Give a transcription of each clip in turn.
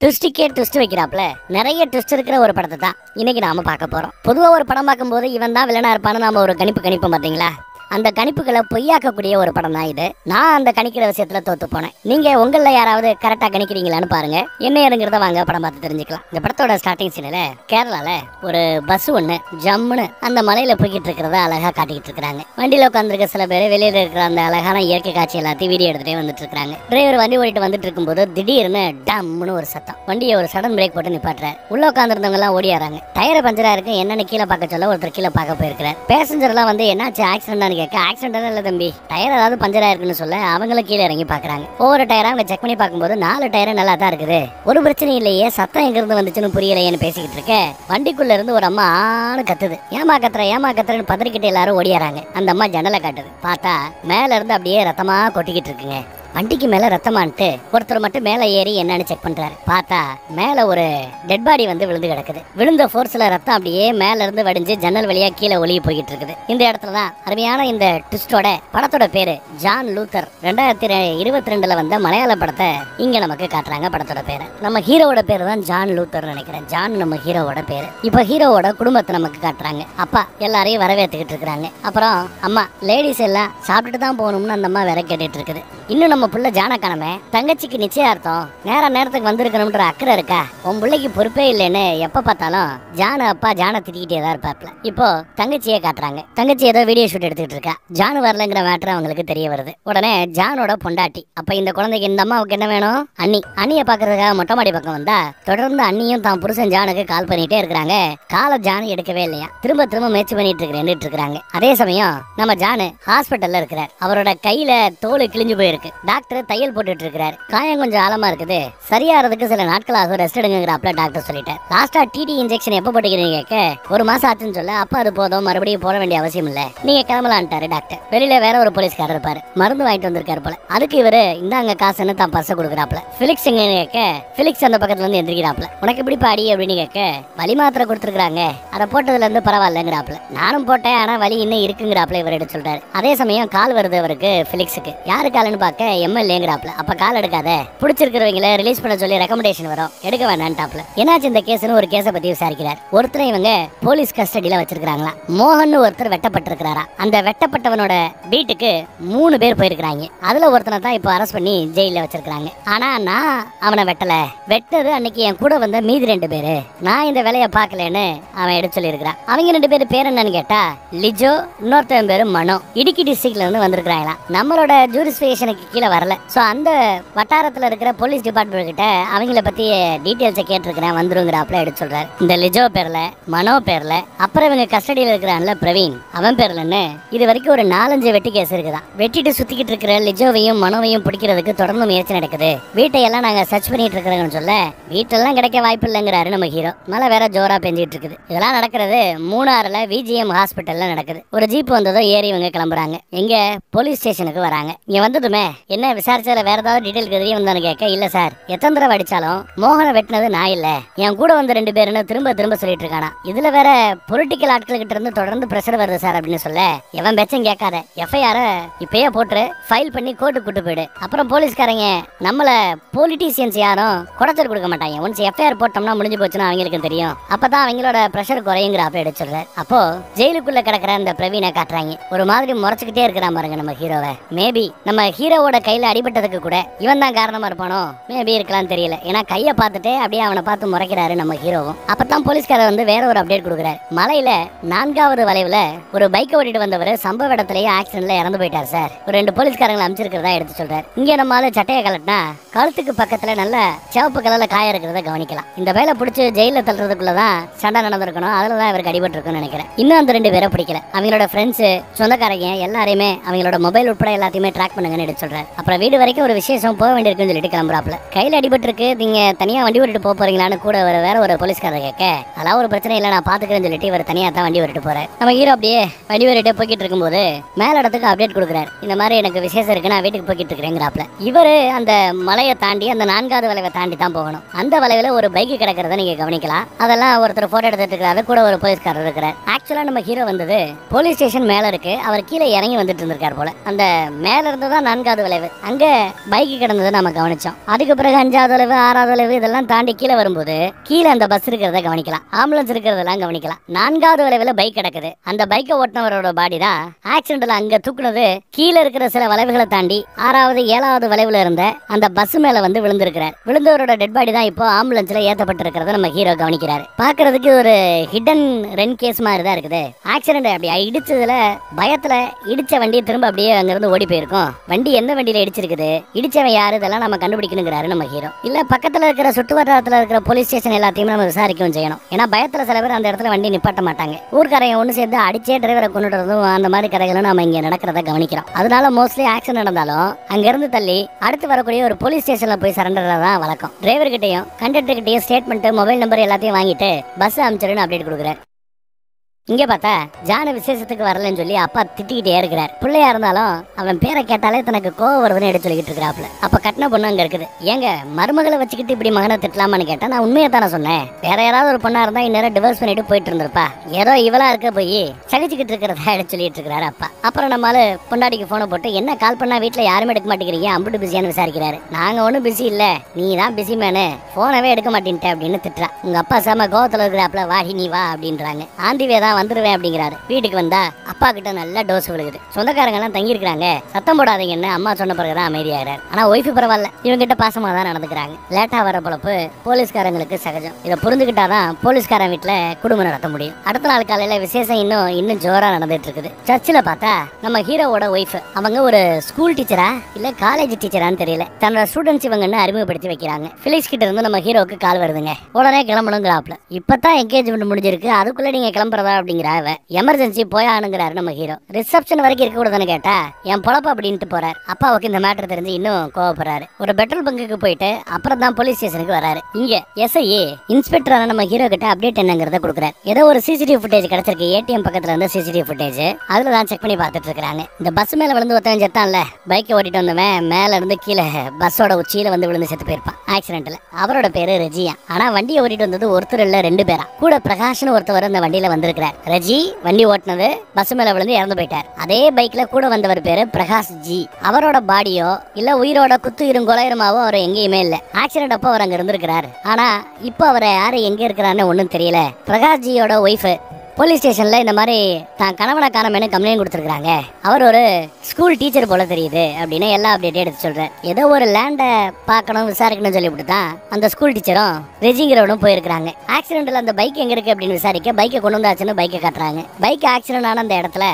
ட்விஸ்டுக்கே twist வைக்கிறாப்ல நிறைய twist இருக்கிற ஒரு படத்தை தான் இன்னைக்கு நாம பார்க்க போறோம். பொதுவா ஒரு படம் பார்க்கும்போது இவன் தான் வில்லனா இருப்பான்னு நாம ஒரு கணிப்போம் பாத்தீங்களா? அந்த கணிப்புகளை பொய்யாக்கக்கூடிய ஒரு படம் தான் இது. நான் அந்த கணிக்கிற விஷயத்துல தோத்து போனேன். நீங்க உங்கள யாராவது கரெக்டா கணிக்கிறீங்களான்னு பாருங்க. என்ன ஏதுங்கிறத வாங்க படம் பார்த்து தெரிஞ்சுக்கலாம். இந்த படத்தோட ஸ்டார்டிங் சீன்ல கேரளால ஒரு பஸ் ஒண்ணு ஜம்முன்னு அந்த மலையில போய்கிட்டு இருக்கிறத அழகா காட்டிக்கிட்டு இருக்காங்க. வண்டியில உட்காந்துருக்க சில பேர் வெளியில இருக்கிற அந்த அழகான இயற்கை காட்சி எல்லாத்தையும் வீடியோ எடுத்துட்டே வந்துட்டு இருக்காங்க. டிரைவர் வண்டி ஓடிட்டு வந்துட்டு இருக்கும்போது திடீர்னு டம்னு ஒரு சத்தம். வண்டியை ஒரு சடன் பிரேக் போட்டு நிப்பாட்டுறாரு. உள்ள உட்காந்துருந்தவங்க எல்லாம் ஓடியாராங்க. டயர் பஞ்சரா இருக்கு என்னன்னு கீழே பார்க்க சொல்ல ஒருத்தர் கீழே பார்க்க போயிருக்கிறார். பேசஞ்சர் எல்லாம் வந்து என்னாச்சு ஆக்சிடென்ட் ஆக்சிடென்ட் இல்ல தம்பி, டயர் ஏதாவது பஞ்சரா இருக்குன்னு சொல்ல அவங்களும் கீழே இறங்கி பாக்குறாங்க. ஒவ்வொரு டயரா அவங்க செக் பண்ணி பார்க்கும்போது 4 டயரும் நல்லா தான் இருக்குது. ஒரு பிரச்சனை இல்லையே, சத்தம் எங்க இருந்து வந்துச்சுன்னு புரியலையேன்னு பேசிக்கிட்டு இருக்க வண்டிக்குள்ள இருந்து ஒரு அம்மா ஆணு கத்துது. ஏமா கத்துறன்னு பதறிக்கிட்டு எல்லாரும் ஓடியாராங்க. அந்த அம்மா ஜன்னலை காட்டுது. பார்த்தா மேல இருந்து அப்படியே ரத்தமா கொட்டிக்கிட்டு இருக்குங்க. வண்டிக்கு மேல ரத்தமான்ட்டு ஒருத்தர் மட்டும் மேல ஏறி என்னன்னு செக் பண்றாரு. பார்த்தா மேல ஒரு டெட் பாடி வந்து விழுந்து கிடக்குது. விழுந்த ஃபோர்ஸ்ல ரத்தம் அப்படியே மேல இருந்து வடிஞ்சு ஜன்னல் வழியா கீழே ஒளிய போய்கிட்டு இருக்குது. இந்த இடத்துலதான் அருமையான இந்த ட்விஸ்டோட படத்தோட பேரு ஜான் லூத்தர். 2022 வந்த மலையாள படத்தை இங்க நமக்கு காட்டுறாங்க. படத்தோட பேரு நம்ம ஹீரோவோட பேரு தான் ஜான் லூத்தர் நினைக்கிறேன். ஜான் நம்ம ஹீரோவோட பேரு. இப்ப ஹீரோவோட குடும்பத்தை நமக்கு காட்டுறாங்க. அப்பா எல்லாரையும் வரவேற்றுக்கிட்டு இருக்காங்க. அப்புறம் அம்மா லேடிஸ் எல்லாம் சாப்பிட்டுட்டு தான் போகணும்னு அந்த அம்மா வேற கேட்டுட்டு இருக்குது. இன்னும் நம்ம புள்ள ஜான காணமே, தங்கச்சிக்கு நிச்சயார்த்தம் நேரத்துக்கு வந்திருக்கணும்ன்ற அக்கறை இருக்கா? உன் பிள்ளைக்கு பொறுப்பே இல்லைன்னு எப்ப பார்த்தாலும் ஜான அப்பா ஜான திட்டிக்கிட்டே தான் இருப்பாப்ல. இப்போ தங்கச்சியே காட்டுறாங்க. தங்கச்சி ஏதோ வீடியோ ஷூட் எடுத்துக்கிட்டு இருக்கா. ஜானு வரலங்கிற மேட்டர் அவங்களுக்கு தெரிய வருது. உடனே ஜானோட பொண்டாட்டி அப்ப இந்த குழந்தைக்கு இந்த அம்மாவுக்கு என்ன வேணும்? அண்ணியை பாக்குறதுக்காக மொட்டை மாடி பக்கம் வந்தா தொடர்ந்து அண்ணியும் தான் புருஷன் ஜானுக்கு கால் பண்ணிட்டே இருக்கிறாங்க. காலை ஜானு எடுக்கவே இல்லையா. திரும்ப முயற்சி பண்ணிட்டு இருக்கிறாங்க. அதே சமயம் நம்ம ஜானு ஹாஸ்பிட்டல்ல இருக்கிறார். அவரோட கையில தோல் கிழிஞ்சு போயிருக்கு. டாக்டர் தையல் போட்டுட்டு இருக்காரு. காயம் கொஞ்சம் ஆழமா இருக்குது, சரியாறதுக்கு சில நாட்கள் ஆகும், ரெஸ்ட் எடுங்கிறாப்ல டாக்டர் சொல்லிட்டார். லாஸ்டா டிடி இன்ஜெக்ஷன் எப்ப போட்டுக்கிறீங்க கேட்க 1 மாசம் ஆச்சுன்னு சொல்ல அப்ப அது போதும், மறுபடியும் போட வேண்டிய அவசியம் இல்ல, நீங்க கிளம்பலான்ட்டாரு டாக்டர். வெளியில வேற ஒரு போலீஸ்காரர் இருப்பாரு, மருந்து வாங்கிட்டு வந்திருக்காரு போல. அதுக்கு இவரு இந்தாங்க காசுன்னு தான் பர்ச கொடுக்குறாப்ல. பிலிக்ஸ் எங்க கேட்க பிலிக்ஸ் அந்த பக்கத்துல வந்து எந்திரிக்கிறாப்ல. உனக்கு எப்படி பாடி அப்படின்னு கேட்க வலி மாத்திரை கொடுத்துருக்காங்க, அதை போட்டதுல இருந்து பரவாயில்லங்கிறாப்ல. நானும் போட்டேன் ஆனா வலி இன்னும் இருக்குங்கிறாப்ல இவர் எடுத்து சொல்றாரு. அதே சமயம் கால் வருது அவருக்கு பிலிக்ஸுக்கு. யாரு காலுன்னு பார்க்க எம்எல்ஏங்கிறாப்ல. அப்ப கால் எடுக்காத, பிடிச்சிருக்கிறவங்கள ரிலீஸ் பண்ண சொல்லி ரெக்கமெண்டேஷன் வரும், எடுக்க வேண்டான்டாப்ல. என்னாச்சு இந்த கேஸ்னு ஒரு கேஸை பத்தி விசாரிக்கிறார். ஒருத்தரை இவங்க போலீஸ் கஸ்டடியில வச்சிருக்காங்களா. மோகன் ஒருத்தர் வெட்டப்பட்டிருக்கிறாரா. அந்த வெட்டப்பட்டவனோட வீட்டுக்கு 3 பேர் போயிருக்காங்க. அதுல ஒருத்தனை தான் இப்போ அரெஸ்ட் பண்ணி ஜெயில வச்சிருக்காங்க. ஆனா நான் அவனை வெட்டல, வெட்டது அன்னைக்கு என் கூட வந்த மீதி 2 பேரு. நான் இந்த வேலையை பார்க்கலன்னு அவன் எடுத்து சொல்லியிருக்கிறான். அவங்க 2 பேர் பேர் என்னன்னு கேட்டா லிஜோ, இன்னொருத்தன் பேரு மனோ. இடுக்கி டிஸ்ட்ரிக்ட்ல இருந்து வந்திருக்காங்களா. நம்மளோட ஜூரிஸ்டிக்ஷனுக்கு கீழே வரல. சோ அந்த வட்டாரத்துல இருக்கிற போலீஸ் டிபார்ட்மெண்ட் கிட்ட அவங்கள பத்தி டீடைல்ஸை கேட்டிருக்கிறேன், வந்துருங்கிறாப்ல எடுத்து சொல்றாரு. இந்த லிஜோ பேர்ல, மனோ பேர்ல, அப்புறம் இவங்க கஸ்டடியில இருக்கிறான்ல பிரவீன், அவன் பேர்லன்னு இது வரைக்கும் ஒரு 4-5 வெட்டி கேஸ் இருக்குதான். வெட்டிட்டு சுத்திக்கிட்டு இருக்கிற லிஜோவையும் மனோவையும் பிடிக்கிறதுக்கு தொடர்ந்து முயற்சி நடக்குது. வீட்டையெல்லாம் நாங்க சர்ச் பண்ணிட்டு இருக்கிறோம்னு சொல்ல வீட்டெல்லாம் கிடைக்க வாய்ப்பு இல்லைங்கிறாரு நம்ம ஹீரோ. மழை வேற ஜோரா பெஞ்சிட்டு இருக்குது. இதெல்லாம் நடக்கிறது மூணாறுல விஜிஎம் ஹாஸ்பிட்டல்ல நடக்குது. ஒரு ஜீப் வந்ததும் ஏறி இவங்க கிளம்புறாங்க. எங்க போலீஸ் ஸ்டேஷனுக்கு வராங்க. இங்க வந்ததுமே என்ன விசாரிச்சதுல வேற ஏதாவது டீடைல் தெரிய வந்தான்னு கேட்க இல்ல சார், எத்தனை தடவை அடிச்சாலும் மோகனை வெட்டினது நான் இல்ல, என் கூட வந்த 2 பேருன்னு திரும்ப சொல்லிட்டு இருக்கானா. இதுல வேற பொலிட்டிக்கல் ஆட்கள் கிட்ட இருந்து தொடர்ந்து பிரஷர் வருது சார் அப்படின்னு சொல்ல எவன் பேச்சும் கேட்காத, எஃப்ஐஆர இப்பயே போட்டு ஃபைல் பண்ணி கோர்ட்டுக்கு கூட்டு போயிடு. அப்புறம் போலீஸ்காரங்க நம்மள பொலிட்டீசியன்ஸ் யாரும் குடைச்சல் கொடுக்க மாட்டாங்க. ஒன்ஸ் எஃப்ஐஆர் போட்டோம்னா முடிஞ்சு போச்சுன்னா அவங்களுக்கு தெரியும், அப்பதான் அவங்களோட பிரஷர் குறையுங்கிற அப்ப எடுத்து சொல்றாரு. அப்போ ஜெயிலுக்குள்ள கிடக்குற அந்த பிரவீனை காட்டுறாங்க. ஒரு மாதிரி முறைச்சுக்கிட்டே இருக்கிறான் பாருங்க நம்ம ஹீரோவை. மேபி நம்ம ஹீரோவோட கையில அடிபட்டதுக்கு கூட இவன் தான் காரணமா இருப்பானோ, மேபி இருக்கலாம் தெரியல. ஏன்னா கையை பார்த்துட்டு அப்படியே அவனை பார்த்து முறைக்கிறாரு நம்ம ஹீரோவும். அப்பதான் போலீஸ்காரர் வந்து வேற ஒரு அப்டேட் கொடுக்குறாரு. மலையில 4வது வளைவுல ஒரு பைக்கை ஓட்டிட்டு வந்தவர் சம்பவ இடத்துலயே ஆக்சிடென்ட்ல இறந்து போயிட்டார் சார். ஒரு 2 போலீஸ்காரங்களை அமைச்சிருக்கிறதா எடுத்து சொல்றாரு. இங்க நம்மளால சட்டையை கலட்டினா கழுத்துக்கு பக்கத்துல நல்ல சிவப்பு கலர்ல காய இருக்கிறத கவனிக்கலாம். இந்த வேலை பிடிச்சி ஜெயில தள்ளுறதுக்குள்ளதான் சண்டை நடந்திருக்கணும், அதுலதான் இவருக்கு அடிபட்டு இருக்குன்னு நினைக்கிறேன். இன்னும் அந்த 2 பேரை பிடிக்கல. அவங்களோட ஃப்ரெண்ட்ஸ், சொந்தக்காரங்க எல்லாரையுமே அவங்களோட மொபைல் உட்பட எல்லாத்தையுமே ட்ராக் பண்ணுங்கன்னு எடுத்து சொல்றாரு. அப்புறம் வீடு வரைக்கும் ஒரு விசேஷம் போக வேண்டியிருக்குன்னு சொல்லிட்டு கிளம்புறாப்ல. கையில அடிபட்டு இருக்கு, நீங்க தனியா வண்டி ஓட்டிட்டு போக போறீங்களான்னு கூட வேற ஒரு போலீஸ்காரர் கேட்க அதெல்லாம் ஒரு பிரச்சனை இல்லை நான் பாத்துக்கிறேன்னு சொல்லிட்டு இவர் தனியா தான் வண்டி ஓட்டிட்டு போறாரு. நம்ம ஹீரோ அப்படியே வண்டி ஓட்டிட்டு போய்கிட்டு இருக்கும்போது மேல இடத்துக்கு அப்டேட் கொடுக்குறாரு. இந்த மாதிரி எனக்கு விசேஷம் இருக்கு, நான் வீட்டுக்கு போய்கிட்டு இருக்கிறேங்கிறாப்ல. இவரு அந்த மலையை தாண்டி அந்த 4வது வளைவை தாண்டி தான் போகணும். அந்த வளைவுல ஒரு பைக் கிடக்கிறத நீங்க கவனிக்கலாம். அதெல்லாம் ஒருத்தர் போட்டோ எடுத்துட்டு இருக்கிறாரு, கூட ஒரு போலீஸ்காரர் இருக்கிறார். ஆக்சுவலா நம்ம ஹீரோ வந்தது போலீஸ் ஸ்டேஷன் மேல இருக்கு, அவர் கீழே இறங்கி வந்துட்டு இருந்திருக்காரு போல. அந்த மேல இருந்து தான் 4வது வளைவை வளைவு, அங்க பைக் கிடந்ததை நம்ம கவனிச்சோம். அதுக்கு பிறகு 5வது வளைவு 6வது வளைவு இதெல்லாம் தாண்டி கீழே வரும்போது கீழே அந்த பஸ் இருக்கிறத கவனிக்கலாம், ஆம்புலன்ஸ் இருக்கிறதெல்லாம் கவனிக்கலாம். 4வது வளைவுல பைக் கிடக்குது. அந்த பைக்கை ஓட்டினவரோட பாடி தான் ஆக்சிடென்ட்ல அங்க தூக்குனது கீழே இருக்கிற சில வளைவுகளை தாண்டி 6வது 7வது வளைவுல இருந்த அந்த பஸ் மேல வந்து விழுந்திருக்கிறார். விழுந்தவரோட டெட் பாடி தான் இப்போ ஆம்புலன்ஸ்ல ஏத்தப்பட்டிருக்கிறத நம்ம ஹீரோ கவனிக்கிறாரு. பாக்குறதுக்கு ஒரு ஹிடன் ரென் கேஸ் மாதிரி தான் இருக்குது. ஆக்சிடென்ட் அப்படி இடிச்சதுல பயத்துல இடிச்ச வண்டியை திரும்ப அப்படியே அங்க இருந்து ஓடி போயிருக்கும். வண்டி எந்த வண்டியில இடிச்சிருக்குது, இடிச்சவன் யாரு, இதெல்லாம் நம்ம கண்டுபிடிக்கணுங்கிறாரு நம்ம ஹீரோ. இல்ல பக்கத்துல இருக்கிற சுற்று வட்டாரத்துல இருக்கிற போலீஸ் ஸ்டேஷன் எல்லாத்தையும் நம்ம விசாரிக்கவும் செய்யணும். ஏன்னா பயத்துல சில பேர் அந்த இடத்துல வண்டி நிப்பாட்ட மாட்டாங்க. ஊர்க்காரங்க ஒண்ணு சேர்ந்து அடிச்சே டிரைவரை கொண்டுறதும் அந்த மாதிரி கதைகளும் நம்ம இங்க நடக்கிறத கவனிக்கிறோம். அதனால மோஸ்ட்லி ஆக்சிடென்ட் நடந்தாலும் அங்க இருந்து தள்ளி அடுத்து வரக்கூடிய ஒரு போலீஸ் ஸ்டேஷன்ல போய் சரண்டர் தான் வழக்கம். டிரைவர் கிட்டையும் கண்டக்டர் கிட்டையும் ஸ்டேட்மெண்ட், மொபைல் நம்பர் எல்லாத்தையும் வாங்கிட்டு பஸ் அனுப்பிச்சிருன்னு அப்டேட் கொடுக்குறாரு. இங்க பார்த்தா ஜான விசேஷத்துக்கு வரலன்னு சொல்லி அப்பா திட்டிக்கிட்டே இருக்கிறார். பிள்ளையா இருந்தாலும் அவன் பேரை கேட்டாலே தனக்கு கோவம் வருதுன்னு எடுத்து சொல்லிக்கிட்டு இருக்கிறாப்ல. அப்ப கட்டின பொண்ணு அங்க இருக்குது. ஏங்க மருமகளை வச்சுக்கிட்டு இப்படி மகனை திட்டலாமான்னு கேட்டா நான் உண்மையை தானே சொன்னேன். வேற யாராவது ஒரு பொண்ணா இருந்தா இந்நேரம் டிவோர்ஸ் பண்ணிட்டு போயிட்டு இருந்திருப்பா. ஏதோ இவளா இருக்க போய் சகிச்சுக்கிட்டு இருக்கிறதா எடுத்து சொல்லிட்டு இருக்கிறாரு அப்பா. அப்புறம் நம்மளால பொண்டாடிக்கு போனை போட்டு என்ன கால் பண்ணா வீட்டுல யாருமே எடுக்க மாட்டேங்கிறீங்க, அம்புட்டு பிஸியானு விசாரிக்கிறாரு. நாங்க ஒன்னும் பிஸி இல்ல, நீ தான் பிஸி மேனு, போனவே எடுக்க மாட்டேன்ட்ட அப்படின்னு திட்டுறா. உங்க அப்பா செம கோவத்துல இருக்கிறாப்ல, வாடி நீ வா அப்படின்றாங்க. ஆண்டிவேதான் வந்துருவேன் அப்படிங்கிறாரு. வீட்டுக்கு வந்தா அப்பா கிட்ட நல்லா டோஸ் விழுகுது. சொந்தக்காரங்க எல்லாம் தங்கி இருக்கிறாங்க, சத்தம் போடாதீங்கன்னு அம்மா சொன்ன பிறகுதான் அமைதியாகிறாரு. ஆனா ஒய்ஃபு பரவாயில்ல, இவங்க கிட்ட பாசமா தான் நடந்துக்கிறாங்க. லேட்டா வர பொழப்பு போலீஸ்காரங்களுக்கு சகஜம். இதை புரிஞ்சுக்கிட்டாதான் போலீஸ்காரன் வீட்டுல குடும்பம் நடத்த முடியும். அடுத்த நாள் காலையில விசேஷம் இன்னும் ஜோரா நடந்துட்டு இருக்குது. சர்ச்சில் பார்த்தா நம்ம ஹீரோவோட ஒய்ஃப், அவங்க ஒரு ஸ்கூல் டீச்சரா இல்ல காலேஜ் டீச்சரான்னு தெரியல, தன்னோட ஸ்டூடெண்ட்ஸ் இவங்கன்னு அறிமுகப்படுத்தி வைக்கிறாங்க. பிலிக்ஸ் கிட்ட இருந்து நம்ம ஹீரோக்கு கால் வருதுங்க. உடனே கிளம்பணுங்கிறாப்ல. இப்பதான் என்கேஜ்மெண்ட் முடிஞ்சிருக்கு, அதுக்குள்ள நீங்க கிளம்புறதா அப்படிங்கிறா. எமர்ஜென்சி போயானுங்கிறாரு நம்ம ஹீரோ. ரிசப்ஷன் வரைக்கும் இருக்க கூடாதுன்னு கேட்டா என் பொழப்பு அப்படின்ட்டு போறாரு. அப்பாவுக்கு இந்த மேட்டர் தெரிஞ்சு இன்னும் கோவப்படுறாரு. ஒரு பெட்ரோல் பங்குக்கு போயிட்டு அப்புறம் தான் போலீஸ் ஸ்டேஷனுக்கு வராரு. இங்க எஸ்ஐ இன்ஸ்பெக்டரான நம்ம ஹீரோ கிட்ட அப்டேட் என்னங்கிறத கொடுக்குறாரு. ஏதோ ஒரு சிசிடிவி ஃபுட்டேஜ் கிடைச்சிருக்கு, ஏடிஎம் பக்கத்துல இருந்த சிசிடிவி ஃபுட்டேஜ். அதுல தான் செக் பண்ணி பார்த்துட்டு இருக்காங்க. இந்த பஸ் மேல விழுந்து ஒருத்தன் செத்தான்ல, பைக்கை ஓட்டிட்டு வந்தவன் மேல இருந்து கீழே பஸ்ஸோட உச்சியில வந்து விழுந்து செத்து போயிருப்பான் ஆக்சிடென்ட்ல. அவரோட பேரு ரெஜியா. ஆனா வண்டியை ஓட்டிட்டு வந்தது ஒருத்தர் இல்ல 2 பேரா. கூட பிரகாஷ்னு ஒருத்தவர் அந்த வண்டியில வந்திருக்கிறார். ரெஜி வண்டி ஓட்டினது பஸ் மேல விழுந்து இறந்து போயிட்டார். அதே பைக்ல கூட வந்தவர் பேரு பிரகாஷ் ஜி. அவரோட பாடியோ இல்ல உயிரோட குத்து கொலையுமாவோ அவர் எங்கேயுமே இல்ல. ஆக்சிடென்ட் அப்போ அவர் அங்க இருந்திருக்கிறாரு. ஆனா இப்போ அவரை யாரு எங்க இருக்கிறான்னு ஒன்னும் தெரியல. பிரகாஷ் ஜியோட ஒய்ஃப் போலீஸ் ஸ்டேஷன்ல இந்த மாதிரி தான் கணவனை காணமேனு கம்ப்ளைண்ட் கொடுத்துருக்காங்க. அவர் ஒரு ஸ்கூல் டீச்சர் போல தெரியுது அப்படின்னு எல்லா அப்டேட்டும் எடுத்து சொல்றாரு. ஏதோ ஒரு லேண்டை பார்க்கணும் விசாரிக்கணும்னு சொல்லிவிட்டு தான் அந்த ஸ்கூல் டீச்சரும் ரெஜிங்கிறவனும் போயிருக்காங்க. ஆக்சிடென்ட்ல அந்த பைக் எங்க இருக்கு அப்படின்னு விசாரிக்க பைக்கை கொண்டு வந்தாச்சுன்னு பைக்கை காட்டுறாங்க. பைக் ஆக்சிடென்ட் ஆன அந்த இடத்துல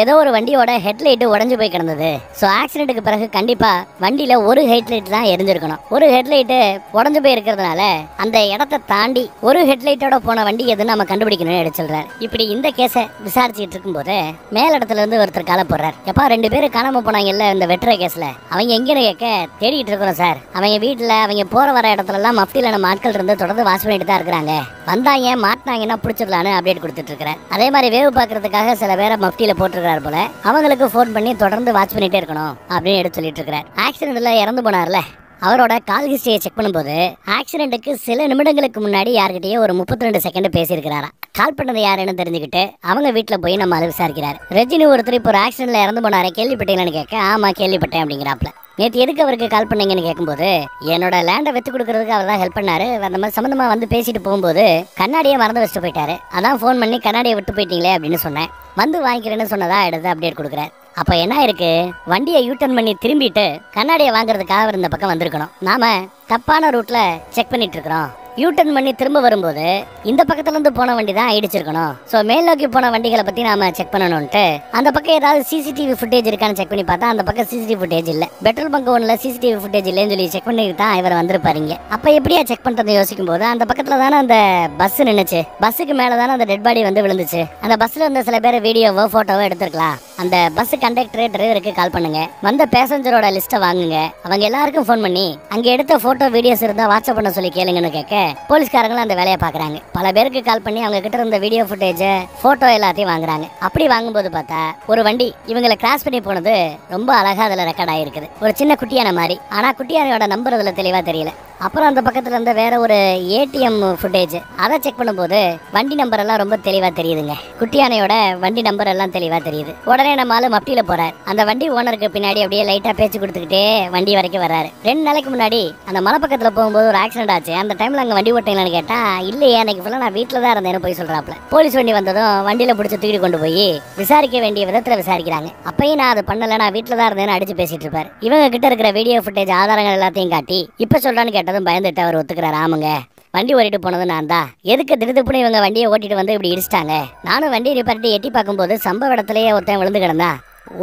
ஏதோ ஒரு வண்டியோட ஹெட்லைட் உடஞ்சு போய் கிடந்தது. ஸோ ஆக்சிடென்ட்டுக்கு பிறகு கண்டிப்பா வண்டியில ஒரு ஹெட்லைட் தான் எரிஞ்சிருக்கணும். ஒரு ஹெட்லைட் உடஞ்சு போய் இருக்கிறதுனால அந்த இடத்தை தாண்டி ஒரு ஹெட்லைட்டோட போன வண்டி எதுன்னு நம்ம கண்டுபிடிக்கணும்னு எடுத்து சொல்றாரு. இப்படி இந்த கேஸை விசாரிச்சுட்டு இருக்கும் போது மேல் இடத்துல இருந்து ஒருத்தர் கால போடுறாரு. எப்பா 2 பேரும் காணாம போனாங்கல்ல இந்த வெட்டுற கேஸ்ல, அவங்க எங்கன்னு கேட்க தேடிட்டு இருக்கிறோம் சார். அவங்க வீட்டுல அவங்க போற வர இடத்துல எல்லாம் மஃப்டியில நம்ம ஆட்கள் இருந்து தொடர்ந்து வாட்ச் பண்ணிட்டு தான் இருக்கிறாங்க. வந்தாங்க மாட்டினாங்கன்னா பிடிச்சிடலான்னு அப்டேட் கொடுத்துட்டு இருக்கிறேன். அதே மாதிரி வேவு பார்க்கறதுக்காக சில பேரை மஃப்டியில போட்டு போல அவங்களுக்கு போன் பண்ணி தொடர்ந்து வாட்ச் பண்ணிட்டே இருக்கணும் அப்படின்னு எடுத்து சொல்லிட்டு இருக்கிறார். ஆக்சிடென்ட்ல இறந்து போனார்ல, அவரோட கால் ஹிஸ்டரியை செக் பண்ணும்போது ஆக்சிடென்ட்டுக்கு சில நிமிடங்களுக்கு முன்னாடி யார்கிட்டயே ஒரு 32 செகண்ட் பேசியிருக்கிறாரா. கால் பண்ணது யாருன்னு தெரிஞ்சுக்கிட்டு அவங்க வீட்டுல போய் நம்ம அதை விசாரிக்கிறாரு. ரஜினி ஒருத்தர் இப்போ ஒரு ஆக்சிடென்ட்ல இறந்து போனாரே, கேள்விப்பட்டீங்கன்னு கேட்க ஆமா கேள்விப்பட்டேன் அப்படிங்கிறாப்ல. நேற்று எதுக்கு அவருக்கு கால் பண்ணீங்கன்னு கேட்கும்போது என்னோட லேண்டை வித்து கொடுக்கறதுக்கு அவர் தான் ஹெல்ப் பண்ணாரு. அந்த மாதிரி சம்பந்தமா வந்து பேசிட்டு போகும்போது கண்ணாடியை மறந்து வச்சுட்டு போயிட்டாரு. அதான் ஃபோன் பண்ணி கண்ணாடியை விட்டு போயிட்டீங்களே அப்படின்னு சொன்னேன். வந்து வாங்கிக்கிறேன்னு சொன்னதா எடுத்து அப்டேட் கொடுக்குறாரு. அப்ப என்ன இருக்கு, வண்டியை யூட்டர்ன் பண்ணி திரும்பிட்டு கண்ணாடியை வாங்குறதுக்காக அவர் இந்த பக்கம் வந்திருக்கணும். நாம தப்பான ரூட்ல செக் பண்ணிட்டு இருக்கிறோம். யூட்டர்ன் பண்ணி திரும்ப வரும்போது இந்த பக்கத்துல இருந்து போன வண்டி தான் ஆயிடுச்சிருக்கணும். சோ மேல் நோக்கி போன வண்டிகளை பத்தி நாம செக் பண்ணணும்ட்டு அந்த பக்கம் ஏதாவது சிசிடிவி ஃபுட்டேஜ் இருக்கான்னு செக் பண்ணி பார்த்தா அந்த பக்கம் சிசிடிவி ஃபுட்டேஜ் இல்ல. பெட்ரோல் பங்க் ஒன்ல சிசிடிவி ஃபுட்டேஜ் இல்லைன்னு சொல்லி செக் பண்ணிட்டு தான் இவர் வந்திருப்பாருங்க. அப்ப எப்படியா செக் பண்றது யோசிக்கும் போது அந்த பக்கத்துல தானே அந்த பஸ் நின்னுச்சு. பஸ்ஸுக்கு மேல தானே அந்த டெட் பாடி வந்து விழுந்துச்சு. அந்த பஸ்ல இருந்த சில பேர் வீடியோவோ போட்டோவோ எடுத்துருக்கலாம். அந்த பஸ் கண்டக்டர் டிரைவருக்கு கால் பண்ணுங்க, வந்த பேசஞ்சரோட லிஸ்ட்டை வாங்குங்க, அவங்க எல்லாருக்கும் ஃபோன் பண்ணி அங்க எடுத்த போட்டோ வீடியோஸ் இருந்தா வாட்ஸ்அப் பண்ண சொல்லி கேளுங்கன்னு கேட்க போலீஸ்காரங்களும் அந்த வேலையை பாக்குறாங்க. பல பேருக்கு கால் பண்ணி அவங்க கிட்ட இருந்த வீடியோ ஃபுட்டேஜ் போட்டோ எல்லாத்தையும் வாங்குறாங்க. அப்படி வாங்கும்போது பார்த்தா ஒரு வண்டி இவங்களை கிராஸ் பண்ணி போனது ரொம்ப அழகா அதுல ரெக்கார்ட் ஆயிருக்குது. ஒரு சின்ன குட்டியான மாதிரி. ஆனா குட்டியானையோட நம்பர் அதுல தெளிவா தெரியல. அப்புறம் அந்த பக்கத்துல இருந்த வேற ஒரு ஏடிஎம் ஃபுட்டேஜ் அதை செக் பண்ணும்போது வண்டி நம்பர் எல்லாம் ரொம்ப தெளிவா தெரியுதுங்க. குட்டி யானையோட வண்டி நம்பர் எல்லாம் தெளிவா தெரியுது. உடனே நம்ம ஆளு மப்டியில போறாரு. அந்த வண்டி ஓனருக்கு பின்னாடி அப்படியே லைட்டா பேச்சு கொடுத்துக்கிட்டே வண்டி வரைக்கும் வர்றாரு. 2 நாளைக்கு முன்னாடி அந்த மலை பக்கத்துல போகும்போது ஒரு ஆக்சிடென்ட் ஆச்சு. அந்த டைம்ல அங்க வண்டி ஓட்டீங்களான்னு கேட்டா இல்லையே, அன்னைக்கு ஃபுல்லா நான் வீட்டுல தான் இருந்தேன்னு போய் சொல்றாப்ல. போலீஸ் வண்டி வந்ததும் வண்டியில பிடிச்சி தூக்கிட்டு கொண்டு போய் விசாரிக்க வேண்டிய விதத்துல விசாரிக்கிறாங்க. அப்பயும் நான் அதை பண்ணல, நான் வீட்டுல தான் இருந்தேன்னு அடிச்சு பேசிட்டு இருப்பாரு. இவங்க கிட்ட இருக்கிற வீடியோ ஃபுட்டேஜ் ஆதாரங்கள் எல்லாத்தையும் காட்டி இப்ப சொல்றான்னு கேட்டதும் பயந்துட்டு அவர் ஒத்துக்கிறாரு. ஆமாங்க, வண்டி ஓட்டிட்டு போனது நான் தான். எதுக்கு திருதுப்புன்னு இவங்க வண்டியை ஓட்டிட்டு வந்து இப்படி இடிச்சிட்டாங்க. நானும் வண்டியை நிப்பாட்டி எட்டி பார்க்கும்போது சம்பவ இடத்துலயே ஒருத்தன் விழுந்து கிடந்தா.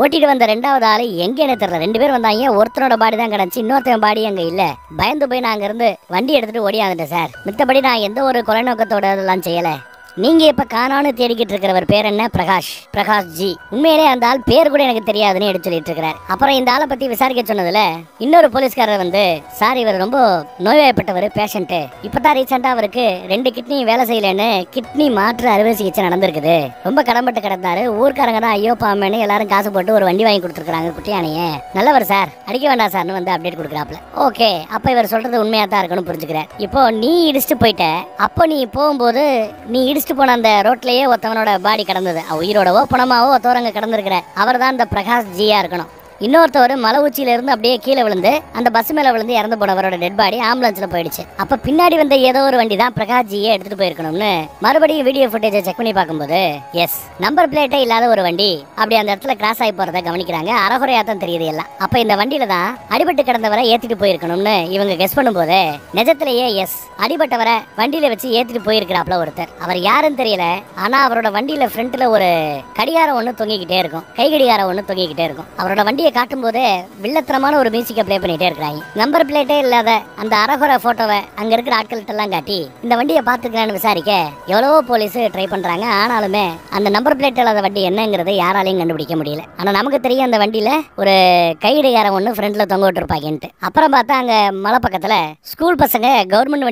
ஓட்டிட்டு வந்த 2வது ஆளு எங்கன்னு தெரியல. 2 பேர் வந்தாங்க. ஒருத்தனோட பாடி தான் கிடந்துச்சு, இன்னொருத்தன் பாடி அங்க இல்ல. பயந்து போய் நான் அங்க இருந்து வண்டி எடுத்துட்டு ஓடியாந்துட்டேன் சார். மித்தபடி நான் எந்த ஒரு கொலை நோக்கத்தோட எல்லாம் செய்யல. நீங்க இப்ப காணான்னு தேடிக்கிட்டு இருக்கிறவர் பேர் என்ன? பிரகாஷ் ஜி. உண்மையிலே அந்த ஆள் பேர் கூட எனக்கு தெரியாதுன்னு எடுத்து சொல்லிட்டு இருக்கிறார். அப்புறம் இந்த ஆளை பத்தி விசாரிக்க சொன்னதுல இன்னொரு போலீஸ்காரர் வந்து, சார் இவர் ரொம்ப நோய்வாய்ப்பட்டவர், பேஷண்ட். இப்பதான் ரீசெண்டா அவருக்கு 2 கிட்னி வேலை செய்யலன்னு கிட்னி மாற்று அறுவை சிகிச்சை நடந்திருக்குது. ரொம்ப கடன்பட்டு கிடந்தாரு. ஊர்க்காரங்க தான் ஐயோ பாமேன்னு எல்லாரும் காசு போட்டு ஒரு வண்டி வாங்கி கொடுத்துருக்காங்க குட்டி யானையே. நல்லவர் சார், அடிக்க வேண்டாம் சார்னு வந்து அப்டேட் கொடுக்குறாப்ல. ஓகே, அப்ப இவர் சொல்றது உண்மையா தான் இருக்கணும் புரிஞ்சுக்கிறேன். இப்போ நீ இடிச்சுட்டு போயிட்ட. அப்போ நீ போகும்போது நீ இடிச்சு போன அந்த ரோட்லயே ஒருத்தவனோட பாடி கிடந்தது. உயிரோடவோ பணமாவோ ஒருத்தவங்க கிடந்திருக்கிற அவர் தான் இந்த பிரகாஷ் ஜியா இருக்கணும். இன்னொருத்தவர் மலை உச்சியில இருந்து அப்படியே கீழே விழுந்து அந்த பஸ் மேல விழுந்து இறந்து போனவரோட டெட் பாடி ஆம்புலன்ஸ்ல போயிடுச்சு. அப்ப பின்னாடி வந்த ஏதோ ஒரு வண்டி தான் பிரகாஷ் ஜியை எடுத்துட்டு போயிருக்கணும்னு மறுபடியும் வீடியோ ஃபுட்டேஜை செக் பண்ணி பார்க்கும்போது எஸ், நம்பர் பிளேட்டே இல்லாத ஒரு வண்டி அப்படி அந்த இடத்துல கிராஸ் ஆகி போறதை கவனிக்கிறாங்க. அறகுறையா தான் தெரியுது எல்லாம். அப்ப இந்த வண்டியில தான் அடிபட்டு கிடந்தவரை ஏத்திட்டு போயிருக்கணும்னு இவங்க கெஸ் பண்ணும்போது நிஜத்திலேயே எஸ், அடிபட்டவரை வண்டியில வச்சு ஏத்திட்டு போயிருக்கிறாப்ல ஒருத்தர். அவர் யாருன்னு தெரியல. ஆனா அவரோட வண்டியில ஃப்ரண்ட்ல ஒரு கடிகாரம் ஒண்ணு தொங்கிக்கிட்டே இருக்கும், கை கடிகாரம் ஒண்ணு தொங்கிக்கிட்டே இருக்கும். அவரோட வண்டியை காட்டும் போது வில்லத்தனமான ஒரு மியூசிக்கை பிளே பண்ணிட்டே இருக்காங்க. நம்பர் பிளேட்டே இல்லாத அந்த அரகுற போட்டோவை அங்க இருக்கிற ஆட்கள்கிட்ட எல்லாம் காட்டி இந்த வண்டியை பாத்துக்கலான்னு விசாரிக்க எவ்வளவோ போலீஸ் ட்ரை பண்றாங்க. ஆனாலுமே அந்த நம்பர் பிளேட் இல்லாத வண்டி என்னங்கிறது யாராலையும் கண்டுபிடிக்க முடியல. ஆனா நமக்கு தெரியும் அந்த வண்டியில ஒரு கைடிகாரம் ஒண்ணு ஃப்ரண்ட்ல தொங்க விட்டுருப்பாங்கன்ட்டு. அப்புறம் பார்த்தா அங்க மலை பக்கத்துல ஸ்கூல் பசங்க கவர்மெண்ட்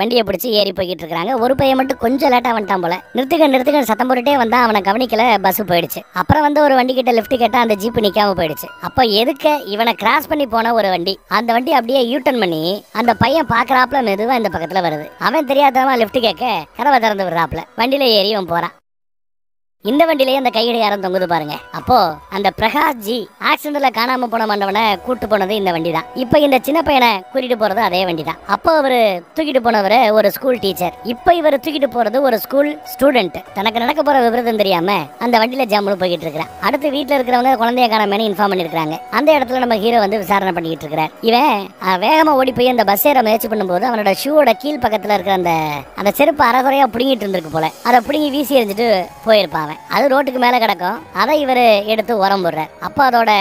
வண்டியை பிடிச்சி ஏறி போய்கிட்டு இருக்காங்க. ஒரு பையன் மட்டும் கொஞ்சம் லேட்டா வந்துட்டான் போல. நிறுத்துக்க சத்தம் போட்டுட்டே வந்தா அவனை கவனிக்கல, பஸ் போயிடுச்சு. அப்புறம் வந்து ஒரு வண்டி கிட்ட லிஃப்ட் கேட்டா அந்த ஜீப் நிக்காம போயிடுச்சு. அப்ப எதுக்கு இவனை கிராஸ் பண்ணி போன ஒரு வண்டி, அந்த வண்டி அப்படியே யூட்டன் பண்ணி அந்த பையன் பாக்குறாப்ல மெதுவா இந்த பக்கத்துல வருது. அவன் தெரியாதவன் லிஃப்ட் கேட்க கதவை திறந்து விடுறாப்ல. வண்டியில ஏறி அவன் போறான். இந்த வண்டியிலேயே அந்த கையடிகாரம் தொங்குது பாருங்க. அப்போ அந்த பிரகாஷ் ஜி ஆக்சிடென்ட்ல காணாம போன மண்டவனை கூட்டு போனது இந்த வண்டி தான். இப்ப இந்த சின்ன பையனை கூட்டிட்டு போறது அதே வண்டி தான். அப்போ அவரு தூக்கிட்டு போனவரு ஒரு ஸ்கூல் டீச்சர். இப்ப இவர் தூக்கிட்டு போறது ஒரு ஸ்கூல் ஸ்டூடெண்ட். தனக்கு நடக்க போற விபரீதம் தெரியாம அந்த வண்டியில ஜாமுன்னு போய்கிட்டு இருக்கிறான். அடுத்து வீட்டுல இருக்கிறவங்க குழந்தைய காணாமன்னு இன்ஃபார்ம் பண்ணிருக்காங்க. அந்த இடத்துல நம்ம ஹீரோ வந்து விசாரணை பண்ணிக்கிட்டு இருக்கிறார். இவன் வேகமா ஓடி போய் அந்த பஸ் ஏற முயற்சி பண்ணும்போது அவனோட ஷூவோட கீழ் பக்கத்துல இருக்கிற அந்த செருப்பு அறகுறையா புடுங்கிட்டு இருந்திருக்கு போல. அதை புடுங்கி வீசி எறிஞ்சிட்டு போயிருப்பான். அது ரோட்டுக்கு மேல கிடக்கும். அதை இவரு எடுத்து உரம் போடுறாரு. அப்ப அதோட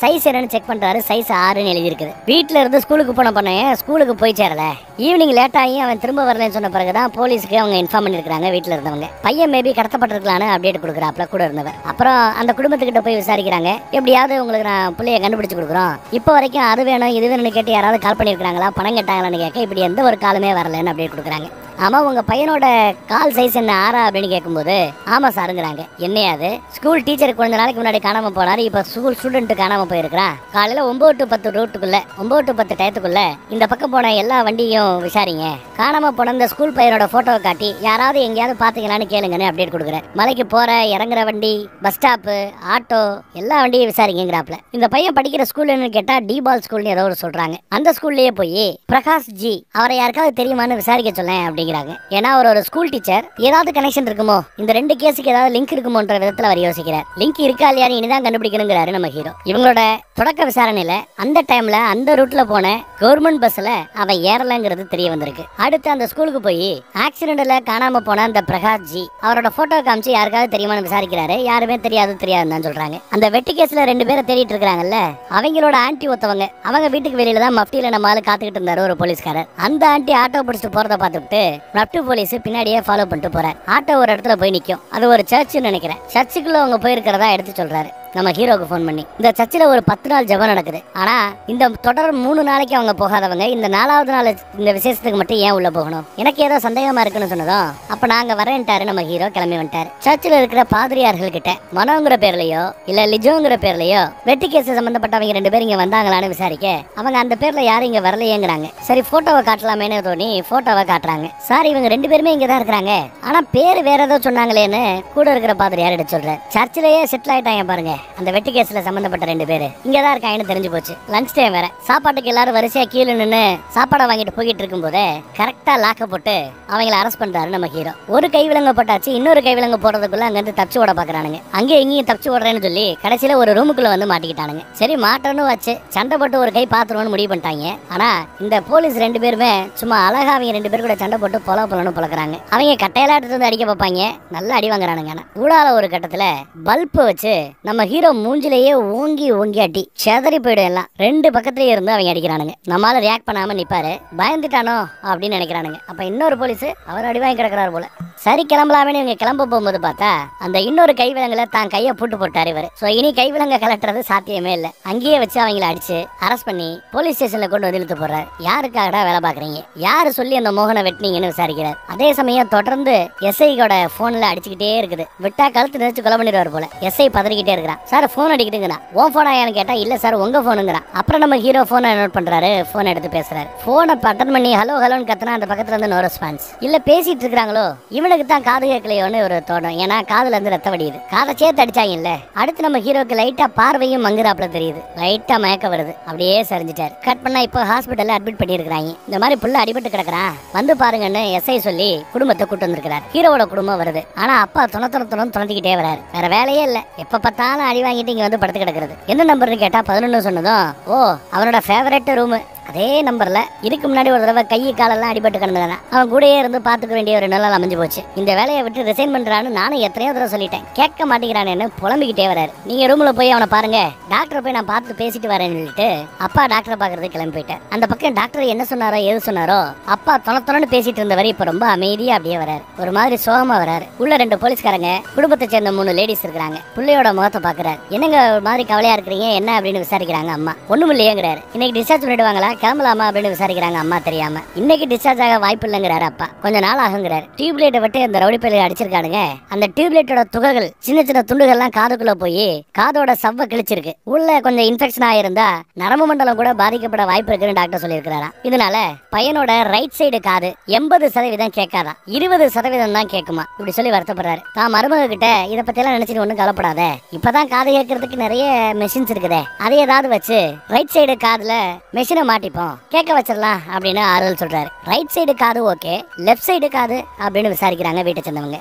சைஸ் என்னன்னு செக் பண்றாரு. சைஸ் 6ன்னு எழுதி இருக்குது. வீட்டுல இருந்து ஸ்கூலுக்கு போன பையன் ஸ்கூலுக்கு போய் சேரல. ஈவினிங் லேட் ஆகி அவன் திரும்ப வரலன்னு சொன்ன பிறகுதான் போலீஸ்க்கு அவங்க இன்ஃபார்ம் பண்ணிருக்காங்க. வீட்டுல இருந்தவங்க பையன் மேபி கடத்தப்பட்டிருக்கலான்னு அப்டேட் கொடுக்குறாப்ல கூட இருந்தவர். அப்புறம் அந்த குடும்பத்துக்கிட்ட போய் விசாரிக்கிறாங்க. எப்படியாவது உங்களுக்கு நான் பிள்ளைய கண்டுபிடிச்சு கொடுக்குறோம். இப்போ வரைக்கும் அது வேணும் இது வேணும்னு கேட்டு யாராவது கால் பண்ணிருக்காங்களா, பணம் கேட்டாங்களான்னு கேட்க இப்படி எந்த ஒரு காலுமே வரலன்னு அப்டேட் கொடுக்குறாங்க. ஆமா, உங்க பையனோட கால் சைஸ் என்ன 6 அப்படின்னு கேட்கும்போது ஆமா சாருங்கிறாங்க. என்னையாது ஸ்கூல் டீச்சர் கொஞ்ச நாளைக்கு முன்னாடி காணாம போனாரு, இப்ப ஸ்கூல் ஸ்டூடெண்ட் காணாம போயிருக்கிறான். காலையில 9 to 10 ரூட்டுக்குள்ள 9 to 10 டயத்துக்குள்ள இந்த பக்கம் போன எல்லா வண்டியும் விசாரிங்க. காணாம போன இந்த ஸ்கூல் பையனோட போட்டோவை காட்டி யாராவது எங்கேயாவது பாத்தீங்களான்னு கேளுங்கன்னு அப்டேட் கொடுக்குறேன். மலைக்கு போற இறங்குற வண்டி, பஸ் ஸ்டாப்பு, ஆட்டோ எல்லா வண்டியும் விசாரிங்கிறாப்ல. இந்த பையன் படிக்கிற ஸ்கூல்னு கேட்டா டிபால் ஸ்கூல்னு ஏதோ ஒரு சொல்றாங்க. அந்த ஸ்கூல்லயே போய் பிரகாஷ் ஜி அவரை யாருக்காவது தெரியுமான்னு விசாரிக்க சொல்லேன் அப்படிங்கிறாங்க. ஏன்னா அவர் ஒரு ஸ்கூல் டீச்சர், ஏதாவது கனெக்ஷன் இருக்குமோ, இந்த 2 கேஸுக்கு ஏதாவது லிங்க் இருக்குமோன்ற விதத்துல அவர் யோசிக்கிறார். லிங்க் இருக்கா இல்லையா இனிதான் கண்டுபிடிக்கணுங்கிறாரு நம்ம ஹீரோ. இவங்களோட தொடக்க விசாரணையில அந்த டைம்ல அந்த ரூட்ல போன கவர்மெண்ட் பஸ்ல அவன் ஏறலங்கிறது தெரிய வந்திருக்கு. அடுத்து அந்த ஸ்கூலுக்கு போய் ஆக்சிடென்ட்ல காணாம போன அந்த பிரகாஷ் ஜி அவரோட போட்டோ காமிச்சு யாருக்காவது தெரியுமான்னு விசாரிக்கிறாரு. யாருமே தெரியாதுன்னு தான் சொல்றாங்க. அந்த வெட்டி கேஸ்ல 2 பேரை தேடிட்டு இருக்காங்கல்ல, அவங்களோட ஆன்டி ஒருத்தவங்க அவங்க வீட்டுக்கு வெளியில தான் மஃப்டியில நம்ம ஆளு காத்துக்கிட்டு இருந்தாரு ஒரு போலீஸ்காரர். அந்த ஆன்டி ஆட்டோ பிடிச்சிட்டு போறத பார்த்துட்டு மஃப்டி போலீஸ் பின்னாடியே ஃபாலோ பண்ணிட்டு போறாரு. ஆட்டோ ஒரு இடத்துல போய் நிக்கும். அது ஒரு சர்ச்சுன்னு நினைக்கிறேன். சர்ச்சுக்குள்ள அவங்க போயிருக்கிறதா எடுத்து சொல்றாரு. நம்ம ஹீரோக்கு ஃபோன் பண்ணி. இந்த சர்ச்சில் ஒரு 10 நாள் ஜெபம் நடக்குது. ஆனா இந்த தொடர் 3 நாளைக்கு அவங்க போகாதவங்க இந்த 4வது நாள் இந்த விசேஷத்துக்கு மட்டும் ஏன் உள்ள போகணும், எனக்கு ஏதோ சந்தேகமா இருக்குன்னு சொன்னதும் அப்ப நாங்க வரேன்ட்டாரு நம்ம ஹீரோ. கிளம்பி வந்துட்டாரு. சர்ச்சில் இருக்கிற பாதிரியார்கள் கிட்ட மனோங்கிற பேர்லயோ இல்ல லிஜோங்கிற பேர்லயோ வெட்டி கேஸ் சம்பந்தப்பட்டவங்க 2 பேர் இங்க வந்தாங்களான்னு விசாரிக்க அவங்க அந்த பேர்ல யாரும் இங்க வரலையேங்கிறாங்க. சரி போட்டோவை காட்டலாமேன்னு தோணி போட்டோவை காட்டுறாங்க. சார் இவங்க 2 பேருமே இங்க தான் இருக்கிறாங்க, ஆனா பேரு வேற ஏதோ சொன்னாங்களேன்னு கூட இருக்கிற பாதிரியார் எடுத்து சொல்றாரு. சர்ச்சிலேயே செட்டில் ஆயிட்டாங்க பாருங்க அந்த வெட்டி கேஸ்ல சம்பந்தப்பட்ட 2 பேரு இங்கதான் இருக்காங்கன்னு தெரிஞ்சு போச்சு. லஞ்ச் டைம் வேற. சாப்பாட்டுக்கு எல்லாரும் வரிசையா கீழே நின்று சாப்பாடை வாங்கிட்டு போயிட்டு இருக்கும் போதே கரெக்டா லாக்க போட்டு அவங்கள அரெஸ்ட் பண்றாரு நம்ம ஹீரோ. ஒரு கை விலங்க போட்டாச்சு, இன்னொரு கை விலங்க போடுறதுக்குள்ள அங்க இருந்து தப்பிச்சு ஓட பாக்குறானுங்க. அங்கேயும் இங்கேயும் தப்பிச்சு ஓடுறேன்னு சொல்லி கடைசியில ஒரு ரூமுக்குள்ள வந்து மாட்டிக்கிட்டானுங்க. சரி மாட்டோன்னு வச்சு சண்டை போட்டு ஒரு கை பாத்துருவோம்னு முடிவு பண்ணிட்டாங்க. ஆனா இந்த போலீஸ் 2 பேருமே சும்மா அழகா அவங்க 2 பேர் கூட சண்டை போட்டு பொலன்னு பொழக்கிறாங்க. அவங்க கட்டையில எடுத்து வந்து அடிக்க பார்ப்பாங்க, நல்லா அடி வாங்குறானுங்க. ஊடால ஒரு கட்டத்துல பல்ப் வச்சு நம்ம ஹீரோ மூஞ்சிலேயே ஓங்கி ஓங்கி அடி செதறி போயிடும். எல்லாம் 2 பக்கத்துலயே இருந்து அவங்க அடிக்கிறானுங்க. நம்மளால ரியாக்ட் பண்ணாம நிப்பாரு, பயந்துட்டானோ அப்படின்னு நினைக்கிறானுங்க. அப்ப இன்னொரு போலீஸ் அவர் அடி வாங்கி கிடக்குறாரு போல. சரி கிளம்பலாமேன்னு இவங்க கிளம்ப போகும்போது பார்த்தா அந்த இன்னொரு கை விலங்குல தான் கையை போட்டு போட்டாரு இவர். சோ இனி கை விலங்க கலட்டுறது சாத்தியமே இல்லை. அங்கேயே வச்சு அவங்கள அடிச்சு அரெஸ்ட் பண்ணி போலீஸ் ஸ்டேஷன்ல கொண்டு வந்து இழுத்து போடுறாரு. யாருக்காகடா வேலை பாக்குறீங்க, யாரு சொல்லி அந்த மோகனை வெட்டினீங்கன்னு விசாரிக்கிறார். அதே சமயம் தொடர்ந்து எஸ்ஐயோட போன்ல அடிச்சுக்கிட்டே இருக்குது. விட்டா கழுத்து நினைச்சு கொலை பண்ணிடுவார் போல. எஸ்ஐ பதறிக்கிட்டே இருக்கிறான். சார் போன் அடிக்கிட்டுங்கிறான். உன் போனா கேட்டா இல்ல சார் உங்க போனுங்கிறான். அப்புறம் நம்ம ஹீரோ போனை நோட் பண்றாரு, போன் எடுத்து பேசுறாரு. போனை அட்டன் பண்ணி ஹலோ ஹலோன்னு கத்துனா அந்த பக்கத்துல இருந்து நோ ரெஸ்பான்ஸ். இல்ல பேசிட்டு இருக்காங்களோ இவனுக்கு தான் காது கேட்கலையோன்னு ஒரு தோணும். ஏன்னா காதுல இருந்து ரத்த வடியுது. காதை சேர்த்து அடிச்சாங்க இல்ல. அடுத்து நம்ம ஹீரோக்கு லைட்டா பார்வையும் மங்குறாப்ல தெரியுது. லைட்டா மயக்க வருது. அப்படியே சரிஞ்சிட்டாரு. கட் பண்ணா இப்போ ஹாஸ்பிட்டல்ல அட்மிட் பண்ணி இருக்காங்க. இந்த மாதிரி புள்ள அடிபட்டு கிடக்குறான் வந்து பாருங்கன்னு எஸ்ஐ சொல்லி குடும்பத்தை கூட்டு வந்திருக்கிறார். ஹீரோவோட குடும்பம் வருது. ஆனா அப்பா துணத்திக்கிட்டே வராரு. வேற வேலையே இல்ல, எப்ப பார்த்தாலும் அடி வாங்கிட்டு இங்க வந்து படுத்து கிடக்குறது. என்ன நம்பர்னு கேட்டா 11 சொன்னதும் ஓ அவனோட ஃபேவரட் ரூம் அதே நம்பர்ல இதுக்கு முன்னாடி ஒரு தடவை கை காலெல்லாம் அடிபட்டு கிடந்தா அவன் கூடயே இருந்து பாத்துக்க வேண்டிய ஒரு நிலை அமைஞ்சு போச்சு. இந்த வேலையை விட்டு ரிசைன் பண்றான்னு நானும் எத்தனையோ தடவை சொல்லிட்டேன், கேட்க மாட்டேங்கிறானேன்னு புலம்பிக்கிட்டே வராரு. நீங்க ரூம்ல போய் அவனை பாருங்க, டாக்டரை போய் நான் பார்த்து பேசிட்டு வரேன்னு சொல்லிட்டு அப்பா டாக்டரை பாக்குறது கிளம்பி போயிட்டேன். அந்த பக்கம் டாக்டர் என்ன சொன்னாரோ எது சொன்னாரோ அப்பா தொணன்னு பேசிட்டு இருந்தவரை இப்ப ரொம்ப அமைதியா அப்படியே வராரு. ஒரு மாதிரி சோகமா வராரு. உள்ள 2 போலீஸ்காரங்க குடும்பத்தை சேர்ந்த 3 லேடிஸ் இருக்காங்க. பிள்ளையோட முகத்தை பாக்குறாரு. என்னங்க ஒரு மாதிரி கவலையா இருக்கிறீங்க என்ன அப்படின்னு விசாரிக்கிறாங்க. அம்மா ஒண்ணும் இல்லையேங்கிறாரு. இன்னைக்கு டிஸ்சார்ஜ் பண்ணிடுவாங்களா கிளம்பலாமா அப்படின்னு விசாரிக்கிறாங்க. அம்மா தெரியாம. இன்னைக்கு டிஸ்சார்ஜ் ஆக வாய்ப்பு இல்லைங்கிறாரு அப்பா. கொஞ்ச நாள் ஆகுங்கிறாரு. டியூப்லைட்டை விட்டு அந்த ரவுடி பையில அடிச்சிருக்கானுங்க. அந்த டியூப்லைட்டோட துகள்கள் சின்ன சின்ன துண்டுகள்லாம் காதுக்குள்ள போய் காதோட சவ்வை கிழிச்சிருக்கு. உள்ள கொஞ்சம் இன்ஃபெக்ஷன் ஆயிருந்தா நரம்பு மண்டலம் கூட பாதிக்கப்பட வாய்ப்பு இருக்குன்னு டாக்டர் சொல்லியிருக்கிறாரா. இதனால பையனோட ரைட் சைடு காது 80% கேட்காதான், 20% தான் கேட்குமா. இப்படி சொல்லி வருத்தப்படுறாரு. தான் மருமக கிட்ட இதை பத்தி எல்லாம் நினைச்சிட்டு ஒண்ணும் கவலைப்படாத, இப்பதான் காது கேட்கறதுக்கு நிறைய மெஷின்ஸ் இருக்குதே, அதை ஏதாவது வச்சு ரைட் சைடு காதுல மெஷினை மாட்டிப்போம் கேட்க வச்சிடலாம் அப்படின்னு ஆறுதல் சொல்றாரு. ரைட் சைடு காது ஓகே, லெஃப்ட் சைடு காது அப்படின்னு விசாரிக்கிறாங்க வீட்டை சேர்ந்தவங்க.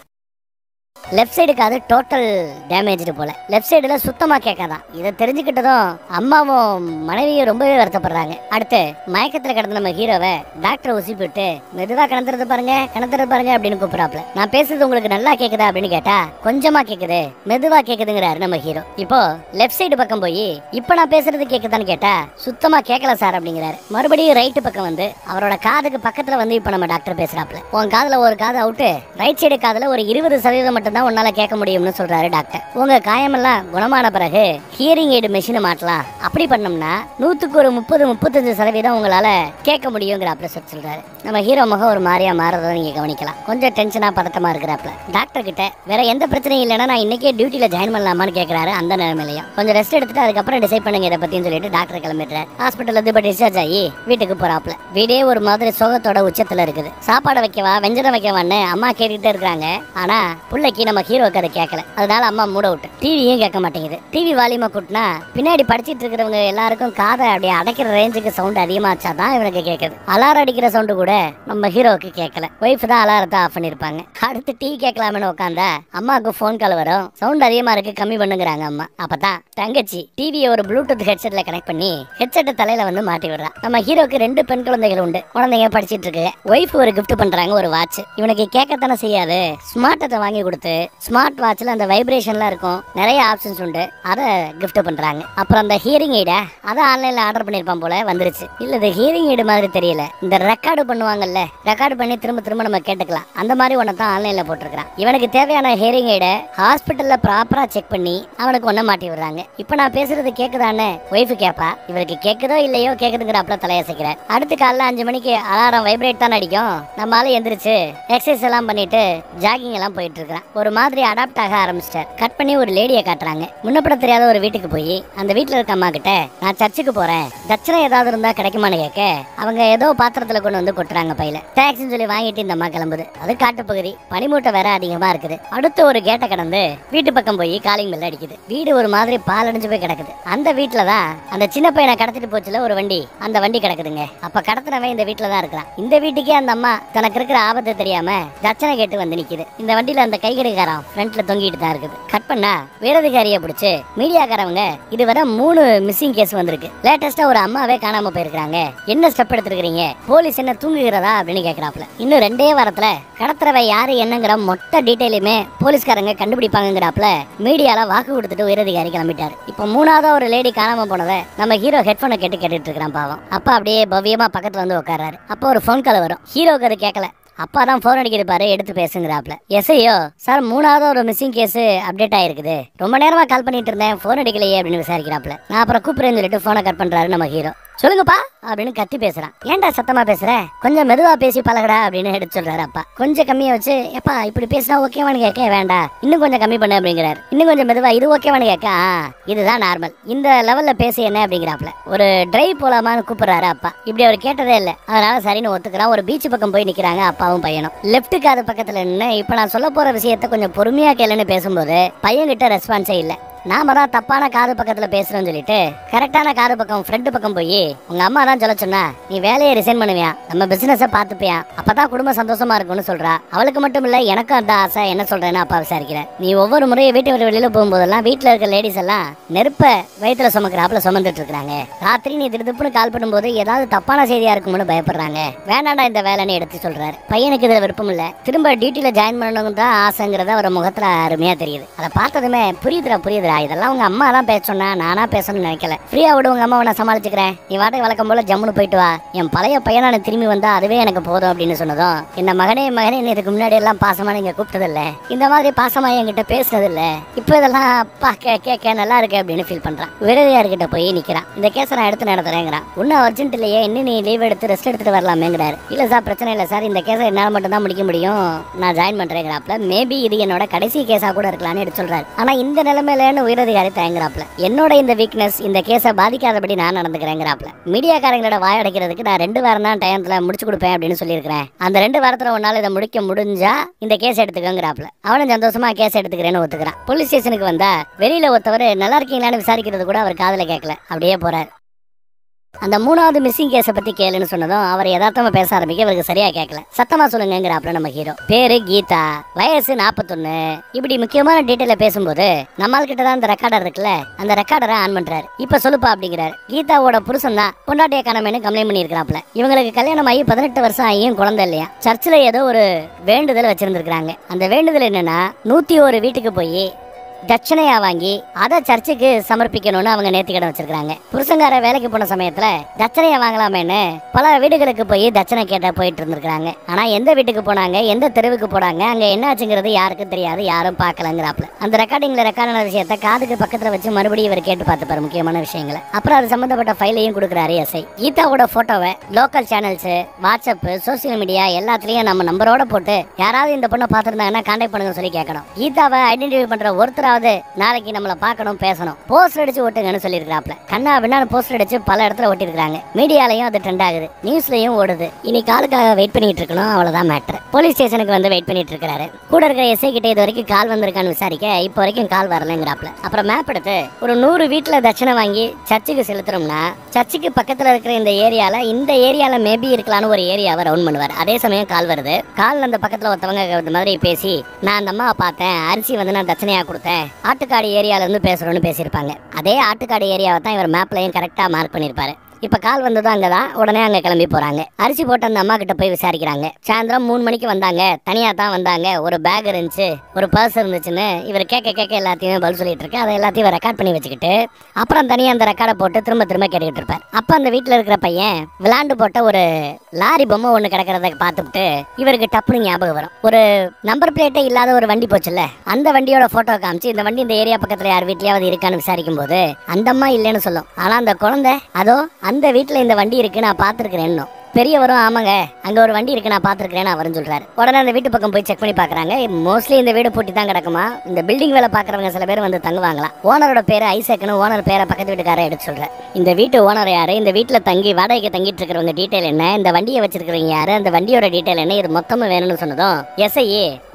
லெஃப்ட் சைடு காது டோட்டல் டேமேஜ்டு போல. லெஃப்ட் சைடுல சுத்தமா கேட்காதான். இதை தெரிஞ்சுக்கிட்டதும் அம்மாவும் மனைவியும் ரொம்பவே வருத்தப்படுறாங்க. அடுத்து மயக்கத்துல கிடந்த நம்ம ஹீரோவை டாக்டர் ஊசி போட்டு மெதுவா கிணத்துறது பாருங்க அப்படின்னு கூப்பிடாப்ல. நான் பேசுறது உங்களுக்கு நல்லா கேக்குதா அப்படின்னு கேட்டா கொஞ்சமா கேக்குது மெதுவா கேக்குதுங்கிறாரு நம்ம ஹீரோ. இப்போ லெஃப்ட் சைடு பக்கம் போய் இப்ப நான் பேசுறது கேக்குதான்னு கேட்டா சுத்தமா கேட்கல சார் அப்படிங்கிறாரு. மறுபடியும் ரைட்டு பக்கம் வந்து அவரோட காதுக்கு பக்கத்துல வந்து இப்ப நம்ம டாக்டர் பேசுறாப்ல. உன் காதுல ஒரு காது அவுட்டு, ரைட் சைடு காதுல ஒரு 20% மட்டும் தான் உன்னால கேட்க முடியும்னு சொல்றாரு டாக்டர். உங்க காயமெல்லாம் குணமான பிறகு ஹியரிங் எய்டு மெஷினை மாட்டலாம். அப்படி பண்ணோம்னா 100க்கு ஒரு 30-35% உங்களால கேட்க முடியுங்கிற சொல்றாரு. நம்ம ஹீரோ முகம் ஒரு மாதிரியா மாறதை நீங்க கவனிக்கலாம். கொஞ்சம் டென்ஷனா பதட்டமா இருக்கிறாப்ல. டாக்டர் கிட்ட வேற எந்த பிரச்சனையும் இல்லைன்னா நான் இன்னைக்கே டியூட்டில ஜாயின் பண்ணலாமான்னு கேட்கிறாரு. அந்த நிலைமையிலையும் கொஞ்சம் ரெஸ்ட் எடுத்துட்டு அதுக்கப்புறம் டிசைட் பண்ணுங்க இதை பத்தின்னு சொல்லிட்டு டாக்டர் கிளம்பிடுறாரு. ஹாஸ்பிட்டல் இருந்து இப்ப டிஸ்சார்ஜ் ஆகி வீட்டுக்கு போறாப்ல. வீடே ஒரு மாதிரி சோகத்தோட உச்சத்துல இருக்குது. சாப்பாடு வைக்கவா வெஞ்சனம் வைக்கவான்னு அம்மா கேட்டுக்கிட்டே இருக்காங்க. ஆனா பிள்ளைக்கு நம்ம ஹீரோக்கு அதை கேட்கல. அதனால அம்மா மூட விட்டு டிவியும் கேட்க மாட்டேங்குது. டிவி வால்யூமை கூட்டினா பின்னாடி படிச்சிட்டு இருக்கிறவங்க எல்லாருக்கும் காதை அப்படியே அடைக்கிற ரேஞ்சுக்கு சவுண்ட் அதிகமாச்சாதான் இவனுக்கு கேட்குது. அலாரம் அடிக்கிற சவுண்டு கூட நம்ம ஹீரோவுக்கு கேட்கல. ஒய்ஃப் தான் அலாரத்தை ஆஃப் பண்ணிருப்பாங்க. அடுத்து டீ கேட்கலாம்னு உட்காந்தா அம்மாவுக்கு போன் கால் வரும். சவுண்ட் அதிகமா இருக்கு கம்மி பண்ணுங்கிறாங்க அம்மா. அப்பதான் தங்கச்சி டிவியை ஒரு ப்ளூடூத் ஹெட்செட்ல கனெக்ட் பண்ணி ஹெட்செட் தலையில வந்து மாட்டி விடுறான். நம்ம ஹீரோக்கு 2 பெண் குழந்தைகள் உண்டு. குழந்தைங்க படிச்சிட்டு இருக்கு. ஒய்ஃப் ஒரு கிஃப்ட் பண்றாங்க, ஒரு வாட்ச். இவனுக்கு கேட்கத்தானே செய்யாது. ஸ்மார்ட்டத்தை வாங்கி கொடுத்து ஸ்மார்ட் வாட்ச்ல அந்த வைப்ரேஷன்லாம் இருக்கும், நிறைய ஆப்ஷன்ஸ் உண்டு, அதை கிஃப்ட் பண்றாங்க. அப்புறம் அந்த ஹியரிங் எய்ட அதை ஆன்லைன்ல ஆர்டர் பண்ணிருப்பான் போல, வந்துருச்சு. இல்ல இது ஹியரிங் எய்டு மாதிரி தெரியல, இந்த ரெக்கார்டு பண்ணுவாங்கல்ல, ரெக்கார்டு பண்ணி திரும்ப திரும்ப நம்ம கேட்டுக்கலாம், அந்த மாதிரி ஒன்ன தான் ஆன்லைன்ல போட்டிருக்கான். இவனுக்கு தேவையான ஹியரிங் எய்ட ஹாஸ்பிட்டல்ல ப்ராப்பரா செக் பண்ணி அவனுக்கு ஒன்ன மாட்டி விடுறாங்க. இப்ப நான் பேசுறது கேக்குதான்னு ஒய்ஃபு கேப்பா. இவருக்கு கேக்குதோ இல்லையோ கேக்குதுங்கிறாப்ல தலையசைக்கிறார். அடுத்து காலைல 5 மணிக்கு அலாரம் வைப்ரேட் தான் அடிக்கும். நம்ம ஆளு எந்திரிச்சு எக்ஸசைஸ் எல்லாம் பண்ணிட்டு ஜாகிங் எல்லாம் போயிட்டு இருக்கான். ஒரு மாதிரி அடாப்ட் ஆக ஆரம்பிச்சிட்டார். கட் பண்ணி ஒரு லேடியை காட்டுறாங்க. முன்னப்பட தெரியாத ஒரு வீட்டுக்கு போய் அந்த வீட்டுல இருக்க அம்மா கிட்ட நான் சர்ச்சுக்கு போறேன், தட்சணை ஏதாவது இருந்தா கிடைக்குமான்னு கேட்க அவங்க ஏதோ பாத்திரத்துல கொண்டு வந்து கொட்டுறாங்க பையில. டாக்ஸின்னு சொல்லி வாங்கிட்டு இந்த அம்மா கிளம்புது. அது காட்டுப்பகுதி, பனிமூட்டை வேற அதிகமா இருக்குது. அடுத்து ஒரு கேட்டை கடந்து வீட்டு பக்கம் போய் காலிங் பெல் அடிக்குது. வீடு ஒரு மாதிரி பாலடைஞ்சு போய் கிடக்குது. அந்த வீட்டுலதான் அந்த சின்ன பையனை கடத்திட்டு போச்சுல ஒரு வண்டி, அந்த வண்டி கிடக்குதுங்க. அப்ப கடத்தினவன் இந்த வீட்டுலதான் இருக்கிறான். இந்த வீட்டுக்கே அந்த அம்மா தனக்கு இருக்கிற ஆபத்து தெரியாம தட்சணை கேட்டு வந்து நிக்குது. இந்த வண்டியில அந்த கைகடிகாரம் ஃப்ரண்ட்ல தொங்கிட்டு தான் இருக்குது. கட் பண்ணா வீரதிகாரியை பிடிச்சு மீடியாக்காரவங்க இதுவரை 3 மிஸ்ஸிங் கேஸ் வந்திருக்கு. லேட்டஸ்டா ஒரு அம்மாவே காணாம போயிருக்காங்க, என்ன ஸ்டெப் எடுத்துருக்கீங்க, போலீஸ் என்ன தூங்குகிறதா அப்படின்னு கேக்குறாப்ல. இன்னும் 2 வாரத்துல கடத்துறவை யாரு என்னங்கிற மொத்த டீட்டெயிலுமே போலீஸ்காரங்க கண்டுபிடிப்பாங்கிறாப்ல. மீடியால வாக்கு கொடுத்துட்டு உயரதிகாரி கிளம்பிட்டாரு. இப்ப 3ஆவது ஒரு லேடி காணாம போனதை நம்ம ஹீரோ ஹெட்போனை கேட்டுட்டு இருக்கிறான் பாவம். அப்ப அப்படியே பவ்யமா பக்கத்துல வந்து உட்காராரு. அப்போ ஒரு போன் கால் வரும். ஹீரோக்கு அது கேட்கல. அப்பா தான் போன் அடிக்கிது பாரு, எடுத்து பேசுங்கிறாப்ல. எஸ்ஐயோ சார் 3ஆவது ஒரு மிஸ்ஸிங் கேஸ் அப்டேட் ஆயிருக்குது, ரொம்ப நேரமா கால் பண்ணிட்டு இருந்தேன், போன் அடிக்கலையே அப்படின்னு விசாரிக்கிறாப்ல. நான் அப்புறம் கூப்பிடுறேன்னு சொல்லிட்டு போனை கட் பண்றாரு நம்ம ஹீரோ. சொல்லுங்கப்பா அப்படின்னு கத்தி பேசுறான். ஏன்டா சத்தமா பேசுற, கொஞ்சம் மெதுவா பேசி பழகடா அப்படின்னு எடுத்து சொல்றாரு அப்பா. கொஞ்சம் கம்மியா வச்சு, எப்பா இப்படி பேசினா ஓகேவானு கேட்க, வேண்டாம் இன்னும் கொஞ்சம் கம்மி பண்ணு அப்படிங்கிறாரு. இன்னும் கொஞ்சம் மெதுவா, இது ஓகேவானு கேட்க, இதுதான் நார்மல், இந்த லெவல்ல பேச என்ன அப்படிங்கிறாப்ல. ஒரு டிரைவ் போலாமான்னு கூப்பிடுறாரு அப்பா. இப்படி அவர் கேட்டதே இல்ல, அதனால சரின்னு ஒத்துக்கிறான். ஒரு பீச் பக்கம் போய் நிக்கிறாங்க அப்பாவும் பையனும். லெப்ட் காது பக்கத்துல நின்று இப்ப நான் சொல்ல போற விஷயத்த கொஞ்சம் பொறுமையா கேளுன்னு பேசும்போது பையன் கிட்ட ரெஸ்பான்ஸே இல்ல. நாம தான் தப்பான காது பக்கத்துல பேசுறோம்னு சொல்லிட்டு கரெக்டான காது பக்கம் ஃப்ரண்ட் பக்கம் போய் உங்க அம்மா தான் சொல்ல சொன்னா, நீ வேலையை ரிசைன் பண்ணுவியா, நம்ம பிசினஸ பாத்துப்பியா, அப்பதான் குடும்பம் சந்தோஷமா இருக்கும்னு சொல்றா. அவளுக்கு மட்டும் இல்ல எனக்கும் அந்த ஆசை, என்ன சொல்றேன்னு அப்பா விசாரிக்கிறேன். நீ ஒவ்வொரு முறையும் வீட்டை விட்டு வெளியில போகும்போதெல்லாம் வீட்டுல இருக்க லேடிஸ் எல்லாம் நெருப்ப வயிற்றுல சுமக்கிறாப்புல சுமந்துட்டு இருக்காங்க. ராத்திரி நீ திருப்புன்னு கால் பண்ணும்போது ஏதாவது தப்பான செய்தியா இருக்கும்னு பயப்படுறாங்க, வேணாண்டா இந்த வேலைன்னு எடுத்து சொல்றாரு. பையனுக்கு இதுல விருப்பம் இல்ல, திரும்ப டியூட்டில ஜாயின் பண்ணணும் தான் ஆசைங்கிறத அவர் முகத்துல அருமையா தெரியுது. அதை பார்த்ததுமே புரியுதுடா, இதெல்லாம் உங்க அம்மா தான் பேச சொன்னா, நானா பேசணும்னு நினைக்கல, ஃப்ரீயா விடு, உங்க அம்மா நான் சமாளிச்சுக்கிறேன், நீ வாடகை வழக்கம் போல ஜம்முன்னு போயிட்டு வா, என் பழைய பையனான திரும்பி வந்தா அதுவே எனக்கு போதும் அப்படின்னு சொன்னதும், இந்த மகனே இதுக்கு முன்னாடி எல்லாம் பாசமா நீங்க கூப்பிட்டதில்ல, இந்த மாதிரி பாசமா என்கிட்ட பேசுனது இல்ல, இப்ப இதெல்லாம் அப்பா கேட்க நல்லா இருக்கு அப்படின்னு ஃபீல் பண்றான். விரதியார்கிட்ட போய் நிக்கிறான். இந்த கேஸை நான் எடுத்து நடத்துறேங்கிறான். ஒன்னும் அர்ஜென்ட் இல்லையே, இன்னும் நீ லீவ் எடுத்து ரெஸ்ட் எடுத்துட்டு வரலாமேங்கிறாரு. இல்ல சார் பிரச்சனை இல்ல சார், இந்த கேஸை என்னால மட்டும் தான் முடிக்க முடியும், நான் ஜாயின் பண்றேங்கிறாப்ல. மேபி இது என்னோட கடைசி கேஸா கூட இருக்கலாம்னு எடுத்து சொல்றாரு. ஆனா இந்த நிலைமையிலன்னு உயரதிகாரி தயங்குறாப்ல. என்னோட இந்த வீக்னஸ் இந்த கேஸை பாதிக்காதபடி நான் நடந்துக்கிறேங்கிறாப்ல. மீடியாக்காரங்களோட வாய் அடைக்கிறதுக்கு நான் 2 வாரம் தான் டைம்ல முடிச்சு கொடுப்பேன் அப்படின்னு சொல்லியிருக்கிறேன். அந்த 2 வாரத்துல உன்னால இதை முடிக்க முடிஞ்சா இந்த கேஸ் எடுத்துக்கோங்கிறாப்ல. அவனும் சந்தோஷமா கேஸ் எடுத்துக்கிறேன்னு ஒத்துக்கிறான். போலீஸ் ஸ்டேஷனுக்கு வந்தா வெளியில ஒருத்தவர் நல்லா இருக்கீங்களான்னு விசாரிக்கிறது கூட அவர் காதுல கேட்கல, அப்படியே போறாரு. அந்த 3ஆவது மிஸ்ஸிங் கேஸை பத்தி கேளுன்னு சொன்னதும் அவர் யதார்த்தமா பேச ஆரம்பிக்க அவருக்கு சரியா கேட்கல. சத்தமா சொல்லுங்கிறாப்ல நம்ம ஹீரோ. பேரு கீதா, வயசு 41. இப்படி முக்கியமான டீட்டெயில பேசும்போது நம்மால் கிட்ட தான் அந்த ரெக்கார்டர் இருக்குல்ல, அந்த ரெக்கார்டரை ஆன் பண்றாரு. இப்ப சொல்லுப்பா அப்படிங்கிறாரு. கீதாவோட புருஷன் தான் பொண்டாட்டிய காணமேனு கம்ப்ளைண்ட் பண்ணிருக்காப்ல. இவங்களுக்கு கல்யாணம் ஆகி 18 வருஷம் ஆகியும் குழந்தை இல்லையா. சர்ச்சில் ஏதோ ஒரு வேண்டுதல் வச்சிருந்திருக்காங்க. அந்த வேண்டுதல் என்னன்னா 101 வீட்டுக்கு போய் தட்சணையா வாங்கி அதை சர்ச்சுக்கு சமர்ப்பிக்கணும்னு அவங்க நேர்த்திக்கடன் வச்சிருக்காங்க. புருஷங்கார வேலைக்கு போன சமயத்துல தட்சணையா வாங்கலாமேன்னு பல வீடுகளுக்கு போய் தட்சணை கேட்ட போயிட்டு இருந்திருக்காங்க. ஆனா எந்த வீட்டுக்கு போனாங்க, எந்த தெருவுக்கு போனாங்க, அங்க என்ன ஆச்சுங்கிறது யாருக்கும் தெரியாது, யாரும் பார்க்கலங்கிறாப்ல. அந்த ரெக்கார்டிங்ல ரெக்கார்டான விஷயத்த காதுக்கு பக்கத்துல வச்சு மறுபடியும் இவர் கேட்டு பார்த்துப்பாரு முக்கியமான விஷயங்களை. அப்புறம் அது சம்பந்தப்பட்ட ஃபைலையும் கொடுக்குறாரு எஸ்ஐ. கீதாவோட போட்டோவை local channels, WhatsApp, social media எல்லாத்துலயும் நம்ம நம்பரோட போட்டு யாராவது இந்த பொண்ணை பார்த்திருந்தாங்கன்னா கான்டாக்ட் பண்ணுங்க சொல்லி கேட்கணும். கீதாவை ஐடென்டிஃபை பண்ற ஒருத்தர் நாளைக்கு நம்மள பார்க்கணும், பேசணும், போஸ்டர் அடிச்சு ஓட்டுங்கன்னு சொல்லிருக்காப்ல. கண்ணா அப்படின்னு போஸ்டர் அடிச்சு பல இடத்துல ஓட்டிருக்காங்க. மீடியாலையும் அது ட்ரெண்ட் ஆகுது, நியூஸ்லயும் ஓடுது. இனி காலுக்காக வெயிட் பண்ணிட்டு இருக்கணும், அவ்வளவுதான் மேட்டர். போலீஸ் ஸ்டேஷனுக்கு வந்து வெயிட் பண்ணிட்டு இருக்காரு. கூட இருக்கிற எஸ்ஐ கிட்ட இது வரைக்கும் கால் வந்திருக்கான்னு விசாரிக்க இப்போ வரைக்கும் கால் வரலங்கிறாப்ல. அப்புறம் மேப் எடுத்து ஒரு 100 வீட்டுல தட்சணை வாங்கி சர்ச்சுக்கு செலுத்துறோம்னா சர்ச்சுக்கு பக்கத்துல இருக்கிற இந்த ஏரியால மேபி இருக்கலாம்னு ஒரு ஏரியாவை ரவுண்ட் பண்ணுவார். அதே சமயம் கால் வருது. கால் அந்த பக்கத்துல ஒருத்தவங்க இந்த மாதிரி பேசி, நான் அந்த அம்மாவை பார்த்தேன், அரிசி வந்து நான் தட்சணையா கொடுத்தேன், ஆட்டுக்காடு ஏரியால இருந்து பேசுறோம்னு பேசியிருப்பாங்க. அதே ஆட்டுக்காடு ஏரியாவை தான் இவர் மேப்லயும் கரெக்டா மார்க் பண்ணிருப்பாரு. இப்ப கால் வந்ததும் அங்கதான், உடனே அங்க கிளம்பி போறாங்க. அரிசி போட்ட அந்த அம்மா கிட்ட போய் விசாரிக்கிறாங்க. சாயந்தரம் 3 மணிக்கு வந்தாங்க, தனியா தான் வந்தாங்க, ஒரு பேக் இருந்துச்சு, ஒரு பர்ஸ் இருந்துச்சுன்னு இவர் கேட்க கேட்க எல்லாத்தையுமே பதில் சொல்லிட்டு இருக்கு. அதை எல்லாத்தையும் ரெக்கார்ட் பண்ணி வச்சுக்கிட்டு அப்புறம் தனியா அந்த ரெக்கார்டை போட்டு திரும்ப திரும்ப கேட்டுக்கிட்டு இருப்பார். அப்ப அந்த வீட்டுல இருக்கிற பையன் விளாண்டு போட்ட ஒரு லாரி பொம்மை ஒண்ணு கிடக்கிறத பார்த்துட்டு இவருக்கு டப்புனு ஞாபகம் வரும். ஒரு நம்பர் பிளேட்டே இல்லாத ஒரு வண்டி போச்சுல்ல, அந்த வண்டியோட போட்டோ காமிச்சு இந்த வண்டி இந்த ஏரியா பக்கத்துல யார் வீட்லயாவது இருக்கான்னு விசாரிக்கும் போது அந்த அம்மா இல்லைன்னு சொல்லும். ஆனா அந்த குழந்தை அதோ அந்த வீட்டுல இந்த வண்டி இருக்கு நான் பாத்துருக்கிறேன்னு. பெரியவரும் ஆமாங்க அங்க ஒரு வண்டி இருக்கு நான் பாத்துருக்கேன்னு அவரும் சொல்றாரு. உடனே அந்த வீட்டு பக்கம் போய் செக் பண்ணி பாக்குறாங்க. மோஸ்ட்லி இந்த வீடு பூட்டி தான் கிடக்குமா. இந்த பில்டிங் வேலை பாக்குறவங்க சில பேர் வந்து தங்குவாங்களா. ஓனரோட பேரு ஐசக்னு ஓனர் பேரை பக்கத்து வீட்டுக்கார எடுத்து சொல்றேன். இந்த வீட்டு ஓனர் யாரு, இந்த வீட்டுல தங்கி வாடகைக்கு தங்கிட்டு இருக்கிறவங்க டீடைல் என்ன, இந்த வண்டியை வச்சிருக்கிறவங்க யாரு, அந்த வண்டியோட டீடைல் என்ன, இது மொத்தமும் வேணும்னு சொன்னதும் எஸ்ஐ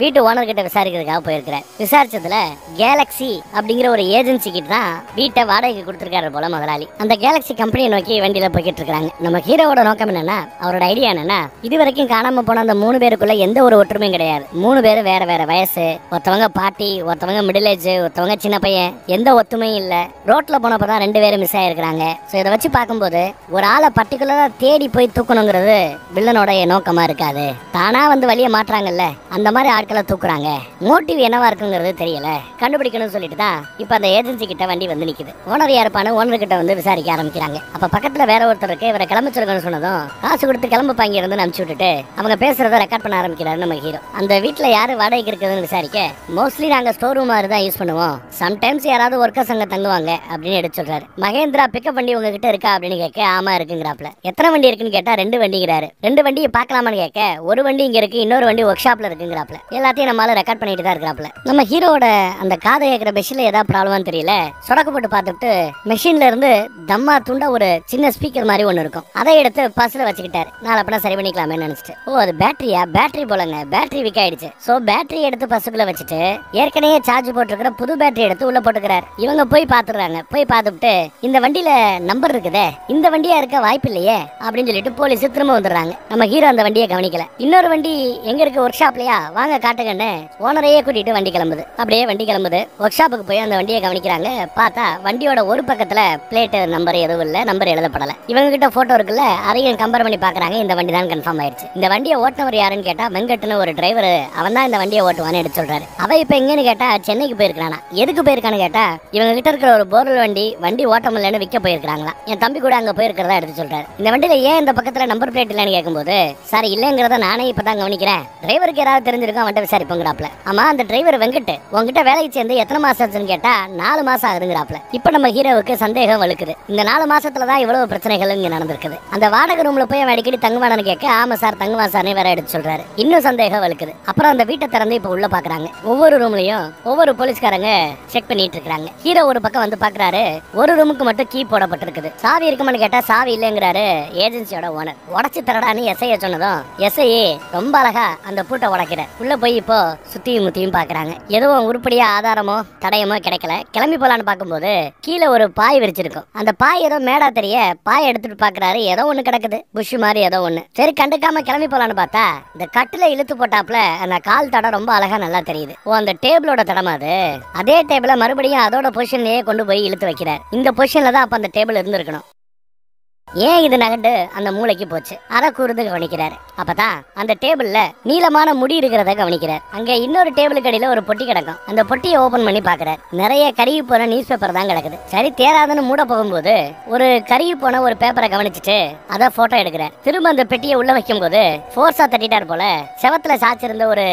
வீட்டு ஓனர் கிட்ட விசாரிக்கிறதுக்காக போயிருக்கிறார். விசாரிச்சதுல கேலக்ஸி அப்படிங்கிற ஒரு ஏஜென்சி கிட்ட தான் வீட்டை வாடகைக்கு கொடுத்திருக்காரு போல முதலாளி. அந்த கேலக்ஸி கம்பெனியை நோக்கி வண்டியில போய்கிட்டு இருக்காங்க. நம்ம ஹீரோவோட நோக்கம் என்னன்னா, அவரோட ஐடியா என்னன்னா, இது வரைக்கும் காணாம போன அந்த 3 பேருக்குள்ள எந்த ஒரு ஒற்றுமையும் கிடையாது. 3 பேரும் வேற வேற வயசு, ஒருத்தவங்க பாட்டி, ஒருத்தவங்க மிடில் ஏஜ், ஒருத்தவங்க சின்ன பையன், எந்த ஒத்துமையும் இல்ல. ரோட்ல போனப்பதான் 2 பேரும் மிஸ் ஆயிருக்காங்க. சோ இதை வச்சு பார்க்கும்போது ஒரு ஆளை பர்டிகுலரா தேடி போய் தூக்கணுங்கிறது வில்லனோட நோக்கமா இருக்காது. தானா வந்து வழிய மாற்றாங்கல்ல, அந்த மாதிரி ஆட்களை தூக்குறாங்க. மோட்டிவ் என்னவா இருக்குங்கிறது தெரியல, கண்டுபிடிக்கணும்னு சொல்லிட்டு தான் இப்ப அந்த ஏஜென்சி கிட்ட வண்டி வந்து நிக்குது. ஓனர் யாருப்பான்னு ஓனர் கிட்ட வந்து விசாரிக்க ஆரம்பிக்கிறாங்க. அப்ப பக்கத்துல வேற ஒருத்தர் இருக்கு, இவரை கிளம்ப சொல்லுங்கன்னு சொன்னதும் காசு கொடுத்து கிளம்பு பாங்க இருந்து அனுப்பிச்சு விட்டுட்டு அவங்க பேசுறத ரெக்கார்ட் பண்ண ஆரம்பிக்கிறாரு நம்ம ஹீரோ. அந்த வீட்டுல யாரு வாடகைக்கு இருக்குதுன்னு விசாரிக்க, மோஸ்ட்லி நாங்க ஸ்டோர் ரூம் மாதிரி தான் யூஸ் பண்ணுவோம், சம்டைம்ஸ் யாராவது ஒர்க்கர்ஸ் அங்க தங்குவாங்க அப்படின்னு எடுத்து சொல்றாரு. மகேந்திரா பிக்கப் வண்டி உங்ககிட்ட இருக்கா அப்படின்னு கேட்க, ஆமா இருக்குங்கிறாப்ல. எத்தனை வண்டி இருக்குன்னு கேட்டா 2 வண்டிங்கிறாரு. 2 வண்டியை பார்க்கலாமான்னு கேட்க, ஒரு வண்டி இங்க இருக்கு, இன்னொரு வண்டி ஒர்க் ஷாப்ல இருக்குங்கிறாப்ல. எல்லாத்தையும் நம்மளால ரெக்கார்ட் பண்ணிட்டு தான் இருக்கிறாப்ல. நம்ம ஹீரோட அந்த காதை கேட்கிற மெஷின்ல ஏதாவது ப்ராப்ளமான்னு தெரியல, சொடக்கு போட்டு பார்த்துட்டு மெஷின்ல இருந்து தம்மா துண்ட ஒரு சின்ன ஸ்பீக்கர் மாதிரி ஒன்னு இருக்கும், அதை எடுத்து பஸ்ல வச்சுக்கிட்டாரு. நாளை அப்பனா சரி பண்ணிக்கலாமே நினைச்சிட்டு. ஓ அது பேட்டரியா, பேட்டரி போலங்க, பேட்டரி வீக் ஆயிடுச்சு. சோ பேட்டரி எடுத்து பஸ்ஸுக்குள்ள வச்சுட்டு ஏற்கனவே சார்ஜ் போட்டுருக்கிற புது பேட்டரி எடுத்து உள்ள போட்டுக்கிறாரு. இவங்க போய் பாத்துறாங்க. போய் பார்த்துட்டு இந்த வண்டியில நம்பர் இருக்குதே, இந்த வண்டியா இருக்க வாய்ப்பு இல்லையே அப்படின்னு சொல்லிட்டு போலீஸ் திரும்ப வந்துடுறாங்க. நம்ம ஹீரோ அந்த வண்டியை கவனிக்கல. இன்னொரு வண்டி எங்க இருக்கு, ஒர்க் ஷாப்லயா, வாங்க காட்டுங்கன்னு ஓனரையே கூட்டிட்டு வண்டி கிளம்புது. அப்படியே வண்டி கிளம்புது. ஒர்க் ஷாப்புக்கு போய் அந்த வண்டியை கவனிக்கிறாங்க. பார்த்தா வண்டியோட ஒரு பக்கத்துல பிளேட் நம்பர் எதுவும் இல்ல, நம்பர் எழுதப்படல. இவங்க கிட்ட போட்டோ இருக்குல்ல, அதையும் கம்பேர் பண்ணி பாக்குறாங்க. இந்த வண்டி தான் கன்ஃபார்ம் ஆயிருச்சு. இந்த வண்டியை ஓட்டுனவர் யாருன்னு கேட்டா வெங்கட்னு ஒரு டிரைவர், அவன் தான் இந்த வண்டியை ஓட்டுவான்னு எடுத்து சொல்றாரு. அவ இப்ப எங்கன்னு கேட்டா சென்னைக்கு போயிருக்கானா. எதுக்கு போயிருக்கான்னு கேட்டா இவங்க கிட்ட இருக்கிற ஒரு போர்வெல் வண்டி ஓட்ட முடியலன்னு விற்க போயிருக்காங்களா. என் தம்பி கூட அங்க போயிருக்கிறதா எடுத்து சொல்றாரு. இந்த வண்டியில ஏன் இந்த பக்கத்துல நம்பர் பிளேட் இல்லன்னு கேட்கும்போது, சார் இல்லங்கிறத நானே இப்பதான் கவனிக்கிறேன், டிரைவருக்கு யாராவது தெரிஞ்சிருக்கோம் அவன்கிட்ட விசாரிப்போங்கிறாப்ல. ஆமா அந்த டிரைவர் வெங்கட் உங்ககிட்ட வேலைக்கு சேர்ந்து எத்தனை மாசம் ஆச்சுன்னு கேட்டா 4 மாசம் ஆகுதுங்கிறாப்ல. இப்ப நம்ம ஹீரோவுக்கு சந்தேகம் வலுக்குது. இந்த 4 மாசத்துலதான் இவ்வளவு பிரச்சனைகள் இங்க நடந்திருக்குது. அந்த வாடகை ரூம்ல போய் அவன் அடிக்கடி தங்குவானு கேட்க, ஆமா சார் தங்குவான் சார்னு வேற எடுத்து சொல்றாரு. இன்னும் சந்தேகம் வலுக்குது. அப்புறம் அந்த வீட்டை திறந்து இப்ப உள்ள பாக்குறாங்க. ஒவ்வொரு ரூம்லயும் ஒவ்வொரு போலீஸ்காரங்க செக் பண்ணிட்டு இருக்காங்க. ஹீரோ ஒரு பக்கம் வந்து பாக்குறாரு. ஒரு ரூமுக்கு மட்டும் கீ போடப்பட்டிருக்குது. சாவி இருக்குமான்னு கேட்டா சாவி இல்லங்கிறாரு ஏஜென்சியோட ஓனர். உடைச்சு தரடான்னு எஸ்ஐ சொன்னதும் எஸ்ஐ ரொம்ப அழகா அந்த பூட்டை உடைக்கிற உள்ள போய் இப்போ சுத்தியும் முத்தியும் பாக்குறாங்க. எதுவும் உருப்படியா ஆதாரமோ தடயமோ கிடைக்கல. கிளம்பி போலான்னு பாக்கும்போது கீழே ஒரு பாய் விரிச்சிருக்கும். அந்த பாய் ஏதோ மேடா தெரிய பாய் எடுத்துட்டு பாக்குறாரு. ஏதோ ஒண்ணு கிடக்குது, புஷ் மாதிரி ஏதோ ஒண்ணு. சரி கண்டுக்காம கிளம்பி போலான்னு பார்த்தா இந்த கட்டுல இழுத்து போட்டாப்ல அந்த கால் தடம் ரொம்ப அழகா நல்லா தெரியுது. ஓ அந்த டேபிளோட தடமா அது. அதே டேபிள மறுபடியும் அதோட பொசிஷன்லயே கொண்டு போய் இழுத்து வைக்கிறார். இந்த பொசிஷன்ல தான் அப்ப அந்த டேபிள் இருந்திருக்கணும். ஏன் இது நகண்டு அந்த மூளைக்கு போச்சு அதை கூர்ந்து கவனிக்கிறாரு. அப்பதான் அந்த டேபிள்ல நீளமான முடி இருக்கிறத கவனிக்கிறார். அங்க இன்னொரு டேபிளுக்கு அடியில ஒரு பொட்டி கிடக்கும். அந்த பொட்டியை ஓபன் பண்ணி பாக்குறாரு. நிறைய கருகி போன நியூஸ் பேப்பர் தான் கிடக்குது. சரி தேராதுன்னு மூட போகும்போது ஒரு கருகி போன ஒரு பேப்பரை கவனிச்சுட்டு அதை போட்டோ எடுக்கிறார். திரும்ப அந்த பெட்டியை உள்ள வைக்கும் போது போர்ஸா தட்டிட்டார் போல செவத்துல சாச்சிருந்த ஒரு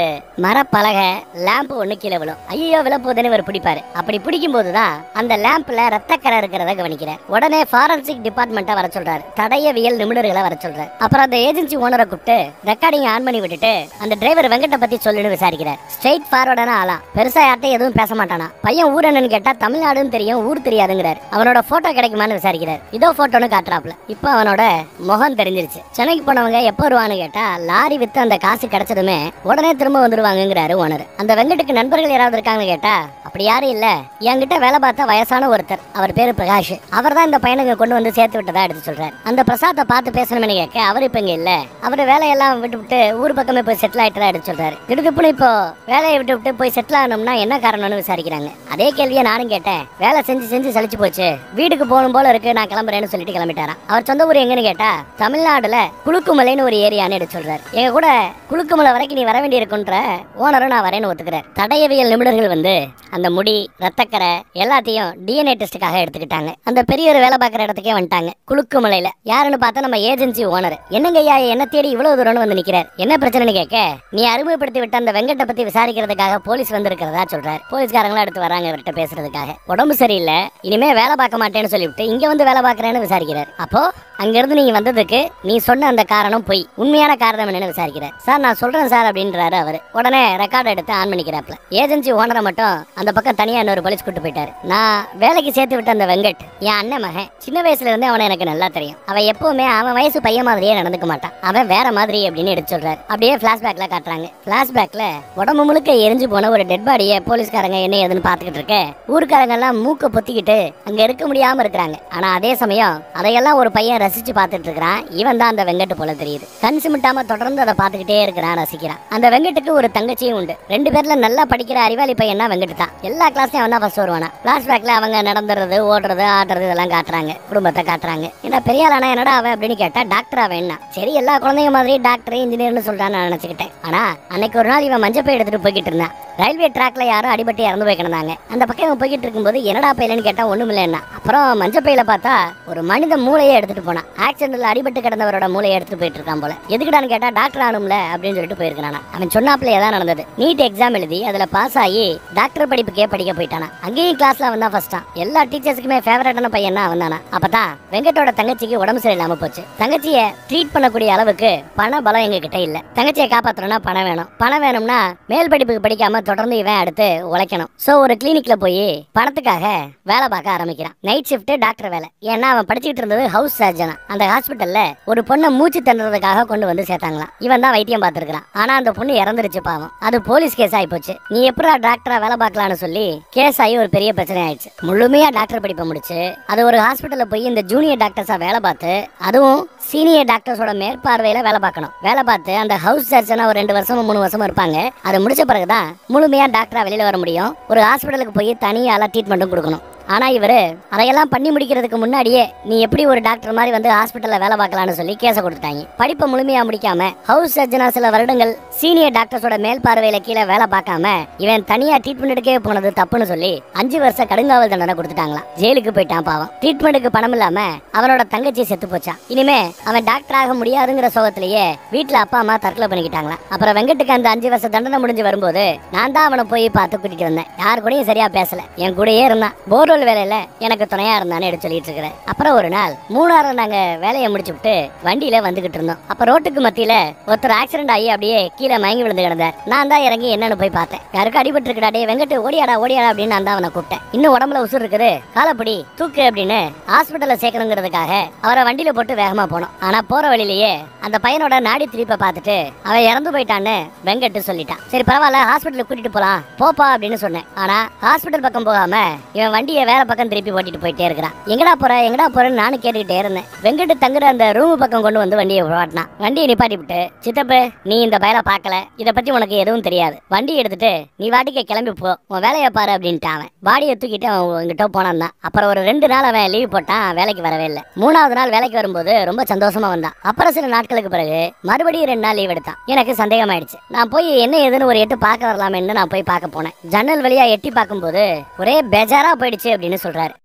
மரப்பலகை லேம்ப் ஒண்ணு கீழே விழும். ஐயோ விழப்போதுன்னு இவர் பிடிப்பாரு. அப்படி பிடிக்கும் போதுதான் அந்த லேம்ப்ல ரத்தக்கரை இருக்கிறத கவனிக்கிறார். உடனே ஃபாரன்சிக் டிபார்ட்மெண்ட்டை வர சொல்றாரு. தடயவியல் நிபுணர்களை வர சொல்றாரு. அப்புறம் அந்த ஏஜென்சி ஓனரை கூப்பிட்டு ரெக்கார்டிங் ஆன் பண்ணி விட்டுட்டு அந்த டிரைவர் வெங்கட்ட பத்தி சொல்லுன்னு விசாரிக்கிறார். ஸ்ட்ரெயிட் ஃபார்வர்டான ஆளா, பெருசா யார்ட்டையும் எதுவும் பேச மாட்டானா. பையன் ஊர் என்னன்னு கேட்டா தமிழ்நாடுன்னு தெரியும், ஊர் தெரியாதுங்கிறார். அவனோட போட்டோ கிடைக்குமான்னு விசாரிக்கிறார். இதோ போட்டோன்னு காட்டுறாப்ல. இப்ப அவனோட முகம் தெரிஞ்சிருச்சு. சென்னைக்கு போனவங்க எப்ப வருவான்னு கேட்டா லாரி வித்து அந்த காசு கிடைச்சதுமே உடனே திரும்ப வந்துருவாங்கிறாரு ஓனர். அந்த வெங்கட்டுக்கு நண்பர்கள் யாராவது இருக்காங்கன்னு கேட்டா அப்படி யாரும் இல்ல, என்கிட்ட வேலை பார்த்த வயசான ஒருத்தர், அவர் பேரு பிரகாஷ், அவர் தான் இந்த பையனுக்கு கொண்டு வந்து சேர்த்து விட்டதா எடுத்து சொல்றாரு. அந்த பிரசாத்தை பார்த்து பேசணும்னு கேட்க அவர் இப்ப இங்க இல்ல, அவரு வேலையெல்லாம் விட்டு ஊர் பக்கமே போய் செட்டில் ஆயிட்டு எடுத்து சொல்றாரு. திடுப்புன்னு இப்போ வேலையை விட்டு போய் செட்டில் ஆகணும்னா என்ன காரணம்னு விசாரிக்கிறாங்க. அதே கேள்வியை நானும் கேட்டேன். வேலை செஞ்சு சலிச்சு போச்சு, வீட்டுக்கு போகணும் போல இருக்கு, நான் கிளம்புறேன்னு சொல்லிட்டு கிளம்பிட்டாராம். அவர் சொந்த ஊர் எங்கன்னு கேட்டா தமிழ்நாடுல குளுக்குமலைன்னு ஒரு ஏரியான்னு எடுத்து சொல்றாரு. எங்க கூட குளுக்குமலை வரைக்கும் நீ வர வேண்டி இருக்குன்ற ஓனரும் நான் வரேன்னு ஒத்துக்கிறார். தடயவியல் நிபுணர்கள் வந்து அந்த முடி ரத்தக்கரை எல்லாத்தையும் DNA டெஸ்டுக்காக எடுத்துக்கிட்டாங்க. அந்த பெரிய ஒரு வேலை பார்க்குற இடத்துக்கே வந்துட்டாங்க. குளுக்குமலையில யாருன்னு பார்த்தா நம்ம ஏஜென்சி ஓனர். என்னங்க ஐயா என்ன தேடி இவ்வளவு தூரம்னு வந்து நிக்கிறார், என்ன பிரச்சனைன்னு கேட்க நீ அறிமுகப்படுத்தி விட்ட அந்த வெங்கட்டை பத்தி விசாரிக்கிறதுக்காக போலீஸ் வந்திருக்கிறதா சொல்றாரு. போலீஸ்காரங்களும் அடுத்து வராங்க இவர்கிட்ட பேசுறதுக்காக. உடம்பு சரியில்லை, இனிமே வேலை பார்க்க மாட்டேன்னு சொல்லிவிட்டு இங்க வந்து வேலை பார்க்கறேன்னு விசாரிக்கிறார். அப்போ அங்க இருந்து நீங்க வந்ததுக்கு நீ சொன்ன அந்த காரணம் பொய், உண்மையான காரணம் என்னன்னு விசாரிக்கிறார். சார் நான் சொல்றேன் சார் அப்படின்றாரு அவரு. உடனே ரெக்கார்ட் எடுத்து ஆன் பண்ணிக்கிறாப்ல. ஏஜென்சி ஓனரை மட்டும் அந்த பக்கம் தனியா இன்னொரு போலீஸ் கூட்டு போயிட்டாரு. நான் வேலைக்கு சேர்த்து விட்ட அந்த வெங்கட் என் அண்ணன் மகன். சின்ன வயசுல இருந்து அவனை எனக்கு நல்லா தெரியும். அவன் எப்பவுமே அவன் வயசு பையன் மாதிரியே நடந்துக்க மாட்டான், அவன் வேற மாதிரி அப்படின்னு எடுத்து சொல்றாரு. அப்படியே பிளாஷ்பேக்ல காட்டுறாங்க. பிளாஷ்பேக்ல உடம்பு முழுக்க எரிஞ்சு போன ஒரு டெட் பாடியை போலீஸ்காரங்க என்ன ஏதுன்னு பாத்துக்கிட்டு இருக்க ஊருக்காரங்க எல்லாம் மூக்க பொத்திக்கிட்டு அங்க இருக்க முடியாம இருக்கிறாங்க. ஆனா அதே சமயம் அதையெல்லாம் ஒரு பையன் ரசிச்சு பாத்துட்டு இருக்கிறான். இவன் தான் அந்த வெங்கட் போல தெரியுது. கண் சிமிட்டாம தொடர்ந்து அதை பாத்துக்கிட்டே இருக்கிறான், ரசிக்கிறான். அந்த வெங்கட்டுக்கு ஒரு தங்கச்சியும் உண்டு. 2 பேர்ல நல்லா படிக்கிற அறிவாளி பையன் தான் வெங்கட் தான். எல்லா கிளாஸ்லயும் அவன் தான் ஃபர்ஸ்ட் வருவானா. பிளாஷ்பேக்ல அவங்க நடந்துறது ஓடுறது ஆடுறது இதெல்லாம் காட்டுறாங்க, குடும்பத்தை காட்டுறாங்க. ஏன்னா பெரிய ஆளானா என்னடா அவன் அப்படின்னு கேட்டா டாக்டர் அவன். என்ன சரி எல்லா குழந்தைங்க மாதிரி டாக்டர் இன்ஜினியர்னு சொல்றான்னு நான் நினைச்சுக்கிட்டேன். ஆனா அன்னைக்கு ஒரு நாள் இவன் மஞ்சப்பை எடுத்துட்டு போய்கிட்டு இருந்தான். ரயில்வே ட்ராக்ல யாரும் அடிபட்டு இறந்து போய் கிடந்தாங்க. அந்த பக்கம் இவன் போய்கிட்டு இருக்கும்போது என்னடா பையலன்னு கேட்டா ஒண்ணும் இல்லைன்னா. அப்புறம் மஞ்சப்பையில பார்த்தா ஒரு மனித மூளையை எடுத்துட்டு போனான். ஆக்சிடென்ட்ல அடிபட்டு கிடந்தவரோட மூளையை எடுத்துட்டு போயிட்டு இருக்கான் போல. எதுக்குடான்னு கேட்டா டாக்டர் ஆனும்ல அப்படின்னு சொல்லிட்டு போயிருக்கானா. அவன் சொன்னாப்ல ஏதான் நடந்தது. நீட் எக்ஸாம் எழுதி அதுல பாஸ் ஆகி டாக்டர் படிப்புக்கே படிக்க போயிட்டானா. அங்கேயும் கிளாஸ்ல அவன் தான் ஃபர்ஸ்டா. எல்லா டீச்சர்ஸ்க்குமே ஃபேவரட்டான பையன் அவன் தானா. அப்பதான் வெங்கட்டோட தங்கச்சிக்கு உடம்பு சரியில்லாம போச்சு. தங்கச்சியை ட்ரீட் பண்ணக்கூடிய அளவுக்கு பண பலம் எங்க கிட்ட இல்ல. தங்கச்சியை காப்பாற்றணும்னா பணம் வேணும். பணம் வேணும்னா மேல் படிப்புக்கு படிக்காம தொடர்ந்து இவன் அடுத்து உழைக்கணும். சோ ஒரு கிளினிக்ல போய் பணத்துக்காக வேலை பார்க்க ஆரம்பிக்கிறான். நைட் ஷிஃப்ட் டாக்டர் வேலை. ஏன்னா அவன் படிச்சுட்டு இருந்தது ஹவுஸ் சர்ஜனா. அந்த ஹாஸ்பிட்டல்ல ஒரு பொண்ணை மூச்சு தண்டுறதுக்காக கொண்டு வந்து சேர்த்தாங்களாம். இவன் தான் வைத்தியம் பார்த்திருக்கான். ஆனா அந்த பொண்ணு இறந்துருச்சு பாவம். அது போலீஸ் கேஸ் ஆகி போச்சு. நீ எப்படா டாக்டரா வேலை பார்க்கலாம்னு சொல்லி கேஸ் ஆகி ஒரு பெரிய பிரச்சனை ஆயிடுச்சு. முழுமையா டாக்டர் படிப்பை முடிச்சு அது ஒரு ஹாஸ்பிட்டல்ல போய் இந்த ஜூனியர் டாக்டர்ஸா வேலை பார்த்து அதுவும் சீனியர் டாக்டர்ஸோட மேற்பார்வையில வேலை பார்க்கணும். வேலை பார்த்து அந்த ஹவுஸ் சர்ஜனா ஒரு 2 வருஷமும் 3 வருஷமும் இருப்பாங்க. அது முடிச்ச பிறகுதான் முழுமையா டாக்டரா வெளியில வர முடியும். ஒரு ஹாஸ்பிட்டலுக்கு போய் தனியால ட்ரீட்மெண்ட்டும் கொடுக்கணும். ஆனா இவரு அதையெல்லாம் பண்ணி முடிக்கிறதுக்கு முன்னாடியே நீ எப்படி ஒரு டாக்டர் மாதிரி வந்து ஹாஸ்பிட்டல்ல வேலை பார்க்கலாம்னு சொல்லி கேஸ கொடுத்தாங்க. படிப்பை முழுமையா முடிக்காம ஹவுஸ் சர்ஜனா சில வருடங்கள் சீனியர் டாக்டர்ஸோட மேல் பார்வையில கீழே வேலை பார்க்காம இவன் தனியா ட்ரீட்மெண்ட் எடுக்கவே போனது தப்புன்னு சொல்லி 5 வருஷ கடுங்காவல் தண்டனை கொடுத்துட்டாங்களாம். ஜெயிலுக்கு போயிட்டான் பாவம். ட்ரீட்மெண்ட்டுக்கு பணம் இல்லாம அவனோட தங்கச்சி செத்து போச்சான். இனிமே அவன் டாக்டர் ஆக முடியாதுங்கிற சோகத்திலேயே வீட்டுல அப்பா அம்மா தற்கொலை பண்ணிக்கிட்டாங்களாம். அப்புறம் வெங்கட்டுக்கு அந்த 5 வருஷ தண்டனை முடிஞ்சு வரும்போது நான் தான் அவனை போய் பார்த்து கூட்டிட்டு வந்தேன். யாரு கூடயும் சரியா பேசல, என் கூடயே இருந்தான். போர்வெல் வேலையில எனக்கு துணையா இருந்தான்னு எடுத்து சொல்லிட்டு இருக்கிறேன். அப்புறம் ஒரு நாள் மூணாறு நாங்க வேலையை முடிச்சு விட்டு வண்டியில வந்துகிட்டு இருந்தோம். அப்ப ரோட்டுக்கு மத்தியில ஒருத்தர் ஆக்சிடென்ட் ஆகி அப்படியே கீழே மயங்கி விழுந்து கிடந்தார். நான் தான் இறங்கி என்னன்னு போய் பார்த்தேன். யாருக்கு அடிபட்டு இருக்கடா, டே வெங்கட்டு ஓடியாடா ஓடியாடா அப்படின்னு நான் தான் அவனை கூப்பிட்டேன். இன்னும் உடம்புல உசுர் இருக்குது, காலப்படி தூக்கு அப்படின்னு ஹாஸ்பிட்டல்ல சேர்க்கணுங்கிறதுக்காக அவரை வண்டியில போட்டு வேகமா போனோம். ஆனா போற வழியிலேயே அந்த பையனோட நாடி திருப்ப பார்த்துட்டு அவன் இறந்து போயிட்டான்னு வெங்கட்டு சொல்லிட்டான். சரி பரவாயில்ல ஹாஸ்பிட்டலுக்கு கூட்டிட்டு போலாம் போப்பா அப்படின்னு சொன்னேன். ஆனா ஹாஸ்பிட்டல் பக்கம் போகாம இவன் வண்டியை வேற பக்கம் திருப்பி ஓட்டிட்டு போயிட்டே இருக்கிறான். எங்கடா போறேன்னு நானும் கேட்டுக்கிட்டே இருந்தேன். வெங்கட்டு தங்குற அந்த ரூம் பக்கம் கொண்டு வந்து வண்டியை ஓட்டினான். வண்டியை நிப்பாட்டி விட்டு சித்தப்பு நீ இந்த பயலை பார்க்கல, இதை பத்தி உனக்கு எதுவும் தெரியாது, வண்டி எடுத்துட்டு நீ வாட்டிக்க கிளம்பி போ, உன் வேலையை பாரு அப்படின்ட்டு அவன் பாடியை தூக்கிட்டு அவன் எங்கிட்ட போனான் தான். அப்புறம் ஒரு 2 நாள் அவன் லீவ் போட்டான், வேலைக்கு வரவே இல்லை. 3ஆவது நாள் வேலைக்கு வரும்போது ரொம்ப சந்தோஷமா வந்தான். அப்புறம் சில நாட்களுக்கு பிறகு மறுபடியும் 2 நாள் லீவ் எடுத்தான். எனக்கு சந்தேகமாயிடுச்சு. நான் போய் என்ன ஏதுன்னு ஒரு எட்டு பார்க்க வரலாமேன்னு நான் போய் பார்க்க போனேன். ஜன்னல் வழியா எட்டி பார்க்கும்போது ஒரே பேஜாரா போயிடுச்சு அப்படின்னு சொல்றாரு.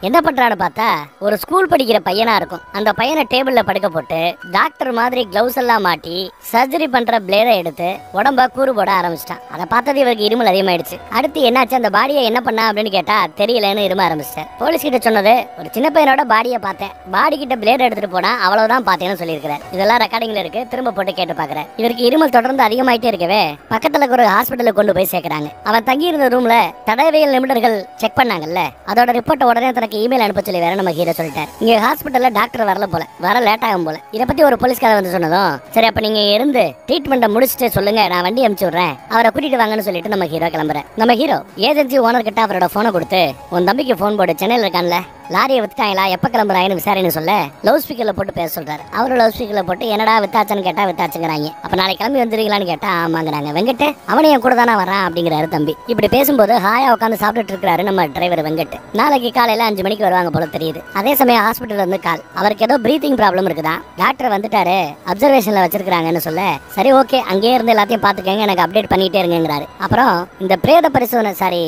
என்ன பண்றான்னு பார்த்தா ஒரு ஸ்கூல் படிக்கிற பையனா இருக்கும். அந்த பையனை டேபிள்ல படுக்க போட்டு டாக்டர் மாதிரி கிளவுஸ் எல்லாம் மாட்டி சர்ஜரி பண்ற பிளேடை எடுத்து உடம்ப கூறு போட ஆரம்பிச்சிட்டான். அதை பார்த்தது இவருக்கு இருமல் அதிகமாயிடுச்சு. அடுத்து என்னாச்சு, அந்த பாடியை என்ன பண்ணா அப்படின்னு கேட்டா தெரியலன்னு இரும ஆரம்பிச்சிட்டார். போலீஸ் கிட்ட சொன்னது ஒரு சின்ன பையனோட பாடியை பார்த்தேன், பாடி கிட்ட பிளேட் எடுத்துட்டு போனா அவ்வளவுதான் பார்த்தேன்னு சொல்லியிருக்கிறார். இதெல்லாம் ரெக்கார்டிங்ல இருக்கு, திரும்ப போட்டு கேட்டு பாக்குறேன். இவருக்கு இருமல் தொடர்ந்து அதிகமாயிட்டே இருக்கவே பக்கத்துல ஒரு ஹாஸ்பிட்டலுக்கு கொண்டு போய் சேர்க்கிறாங்க. அவன் தங்கி இருந்த ரூம்ல தடயவியல் நிபுணர்கள் செக் பண்ணாங்கல்ல, அதோட ரிப்போர்ட் உடனே தனக்கு இமெயில் அனுப்ப சொல்லி வேற நம்ம ஹீரோ சொல்லிட்டார். இங்க ஹாஸ்பிட்டல்ல டாக்டர் வரல போல, வர லேட் ஆகும் போல. இத பத்தி ஒரு போலீஸ்காரர் வந்து சொன்னதும் சரி அப்ப நீங்க இருந்து ட்ரீட்மெண்ட்டை முடிச்சுட்டு சொல்லுங்க, நான் வண்டி அனுப்பிச்சு விடுறேன், அவரை கூட்டிட்டு வாங்கன்னு சொல்லிட்டு நம்ம ஹீரோ கிளம்புறேன். நம்ம ஹீரோ ஏஜென்சி ஓனர் கிட்ட அவரோட போனை கொடுத்து உன் தம்பிக்கு போன் போடு, சென்னையில் இருக்கான்ல லாரியை வித்துட்டாங்களா, எப்ப கிளம்புறாங்கன்னு விசாரின்னு சொல்ல லவுட் ஸ்பீக்கர்ல போட்டு பேச சொல்றாரு. அவரு லவுட் ஸ்பீக்கர்ல போட்டு என்னடா வித்தாச்சன்னு கேட்டா வித்தாச்சுங்கிறாங்க. அப்ப நாளைக்கு கிளம்பி வந்துருக்கீங்களான்னு கேட்டா ஆமாங்கிறாங்க. வெங்கட் அவனை என் கூட தானே வரான் அப்படிங்கிறாரு தம்பி. இப்படி பேசும்போது ஹாயா உட்காந்து சாப்பிட்டுட்டு இருக்காரு நம்ம டிரைவர் வெங்கட். நாளைக்கு காலையில 5 மணிக்கு வருவாங்க போல தெரியுது. அதே சமயம் ஹாஸ்பிட்டல் வந்து கால், அவருக்கு ஏதோ பிரீத்திங் ப்ராப்ளம் இருக்குதா, டாக்டர் வந்துட்டாரு, அப்சர்வேஷன்ல வச்சிருக்காங்கன்னு சொல்ல சரி ஓகே அங்கேயே இருந்து எல்லாத்தையும் பாத்துக்கங்க, எனக்கு அப்டேட் பண்ணிட்டே இருங்கிறாரு. அப்புறம் இந்த பிரேத பரிசோதனை சாரி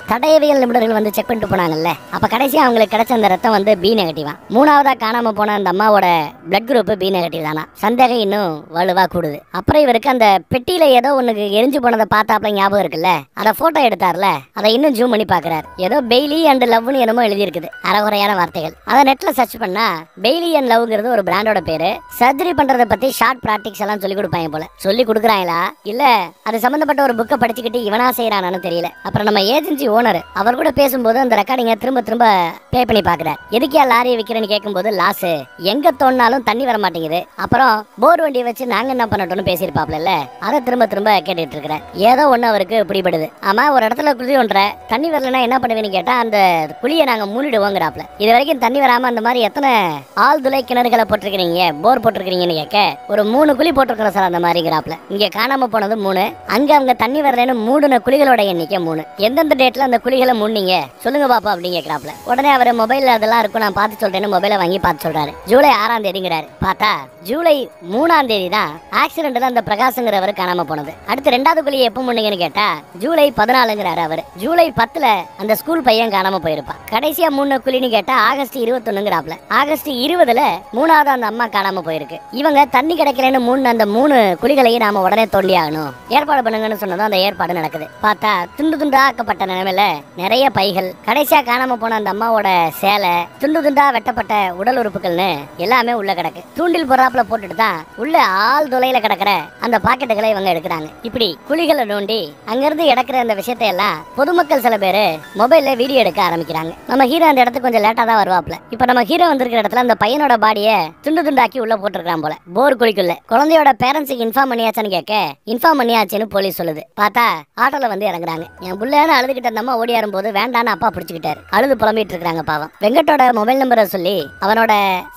தடயவியல் நிபுணர்கள் வந்து செக் பண்ணிட்டு போனாங்கல்ல, அப்ப கடைசியா அவங்களுக்கு கிடைச்ச அந்த ரத்தம் வந்து பி நெகட்டிவா. மூணாவதா காணாம போன அந்த அம்மாவோட பிளட் குரூப் பி நெகட்டிவ் தானா. சந்தேகம் இன்னும் வலுவா கூடுது. அப்புறம் இவருக்கு அந்த பெட்டியில ஏதோ ஒண்ணுக்கு எரிஞ்சு போனதை பார்த்தாப்ல ஞாபகம் இருக்குல்ல, அதை போட்டோ எடுத்தார்ல, அதை இன்னும் ஜூம் பண்ணி பாக்குறாரு. ஏதோ பெய்லி அண்ட் லவ்னு என்னமோ எழுதி இருக்குது, அறகுறையான வார்த்தைகள். அதை நெட்ல சர்ச் பண்ணா பெய்லி அண்ட் லவ்ங்கிறது ஒரு பிராண்டோட பேரு. சர்ஜரி பண்றதை பத்தி ஷார்ட் பிராக்டிக்ஸ் எல்லாம் சொல்லி கொடுப்பாங்க போல. சொல்லி கொடுக்குறாங்களா இல்ல அது சம்பந்தப்பட்ட ஒரு புக்கை படிச்சுக்கிட்டு இவனா செய்யறானு தெரியல. அப்புறம் நம்ம ஏஜென்சி ஓனர் அவர் கூட பேசும்போது அந்த ரெக்கார்டிங்க திரும்ப திரும்ப ப்ளே பண்ணி பாக்குறாரு. எதுக்கே லாரியை விக்கிறேன்னு கேட்கும்போது லாஸ் எங்க தோணினாலும் தண்ணி வர மாட்டேங்குது, அப்புறம் போர் வண்டியை வச்சு நாங்க என்ன பண்ணட்டோம்னு பேசியிருப்பாப்ல, அதை திரும்ப திரும்ப கேட்டுட்டு இருக்கிறார். ஏதோ ஒண்ணு அவருக்கு பிடிபடுது. ஆமா ஒரு இடத்துல குழி ஒன்ற தண்ணி வரலன்னா என்ன பண்ணுவீன்னு கேட்டா அந்த குழியை நாங்க மூடிடுவோங்கிறாப்ல. இது வரைக்கும் தண்ணி வராம அந்த மாதிரி எத்தனை ஆழ்துளை கிணறுகளை போட்டிருக்கிறீங்க, போர் போட்டிருக்கிறீங்கன்னு கேட்க ஒரு 3 குழி போட்டிருக்கிறோம் சார் அந்த மாதிரிங்கிறாப்ல. இங்க காணாம போனது 3, அங்க தண்ணி வரலன்னு மூடின குழிகளோட எண்ணிக்கை 3. எந்தெந்த டேட்ல அந்த குழிகளை மூடினீங்க சொல்லுங்க பாப்பா அப்படின்னு கேட்கறாப்ல. உடனே அவர் மொபைல்ல அதெல்லாம் இருக்கும் நான் பார்த்து சொல்றேன்னு மொபைலை வாங்கி பார்த்து சொல்றாரு. ஜூலை 6ஆம் தேதிங்கிறாரு. பார்த்தா ஜூலை 3ஆம் தேதி தான் ஆக்சிடென்ட்ல அந்த பிரகாஷ்ங்கிறவர் காணாம போனது. அடுத்து 2வது குழியை எப்ப மூடுங்கன்னு கேட்டா ஜூலை 14ங்கிறாரு அவர். ஜூலை 10ல அந்த ஸ்கூல் பையன் காணாம போயிருப்பான். கடைசியா 3 குழின்னு கேட்டா ஆகஸ்ட் 21ங்கிறாப்ல. ஆகஸ்ட் 20ல 3வது அந்த அம்மா காணாம போயிருக்கு. இவங்க தண்ணி கிடைக்கலன்னு மூணு அந்த 3 குழிகளையும் நாம உடனே தோண்டி ஆகணும், ஏற்பாடு பண்ணுங்கன்னு சொன்னதும் அந்த ஏற்பாடு நடக்குது. பார்த்தா துண்டு துண்டா ஆக்கப்பட்ட நிலைமையில நிறைய பைகள், கடைசியா காணாம போன அந்த அம்மாவோட சேலை, துண்டு துண்டா வெட்டப்பட்ட உடல் உறுப்புகள்னு எல்லாமே உள்ள கிடக்கு. தூண்டில் பொறாப்புல போட்டுட்டு தான் உள்ள ஆள் துளையில கிடக்கிற அந்த பாக்கெட்டுகளை இவங்க எடுக்கிறாங்க. இப்படி குழிகளை நோண்டி அங்கிருந்து எடுக்கிற அந்த விஷயத்தை எல்லாம் பொதுமக்கள் சில பேரு மொபைல்ல வீடியோ எடுக்க ஆரம்பிக்கிறாங்க. நம்ம ஹீரோ அந்த இடத்துக்கு கொஞ்சம் லேட்டா தான் வருவாப்ல. இப்ப நம்ம ஹீரோ வந்திருக்கிற இடத்துல அந்த பையனோட பாடிய துண்டு துண்டாக்கி உள்ள போட்டுருக்கான் போல போர் குழிக்குள்ள. குழந்தையோட பேரண்ட்ஸுக்கு இன்ஃபார்ம் பண்ணியாச்சான்னு கேட்க இன்ஃபார்ம் பண்ணியாச்சுன்னு போலீஸ் சொல்லுது. பார்த்தா ஆட்டோல வந்து இறங்குறாங்க. என் புள்ளன்னு அழுதுகிட்ட அந்த அம்மா ஓடி போது வேண்டான்னு அப்பா பிடிச்சுக்கிட்டாரு. அழுது புலம்பிட்டு இருக்காங்க பாவம். வெங்கட்டோட மொபைல் நம்பரை சொல்லி அவனோட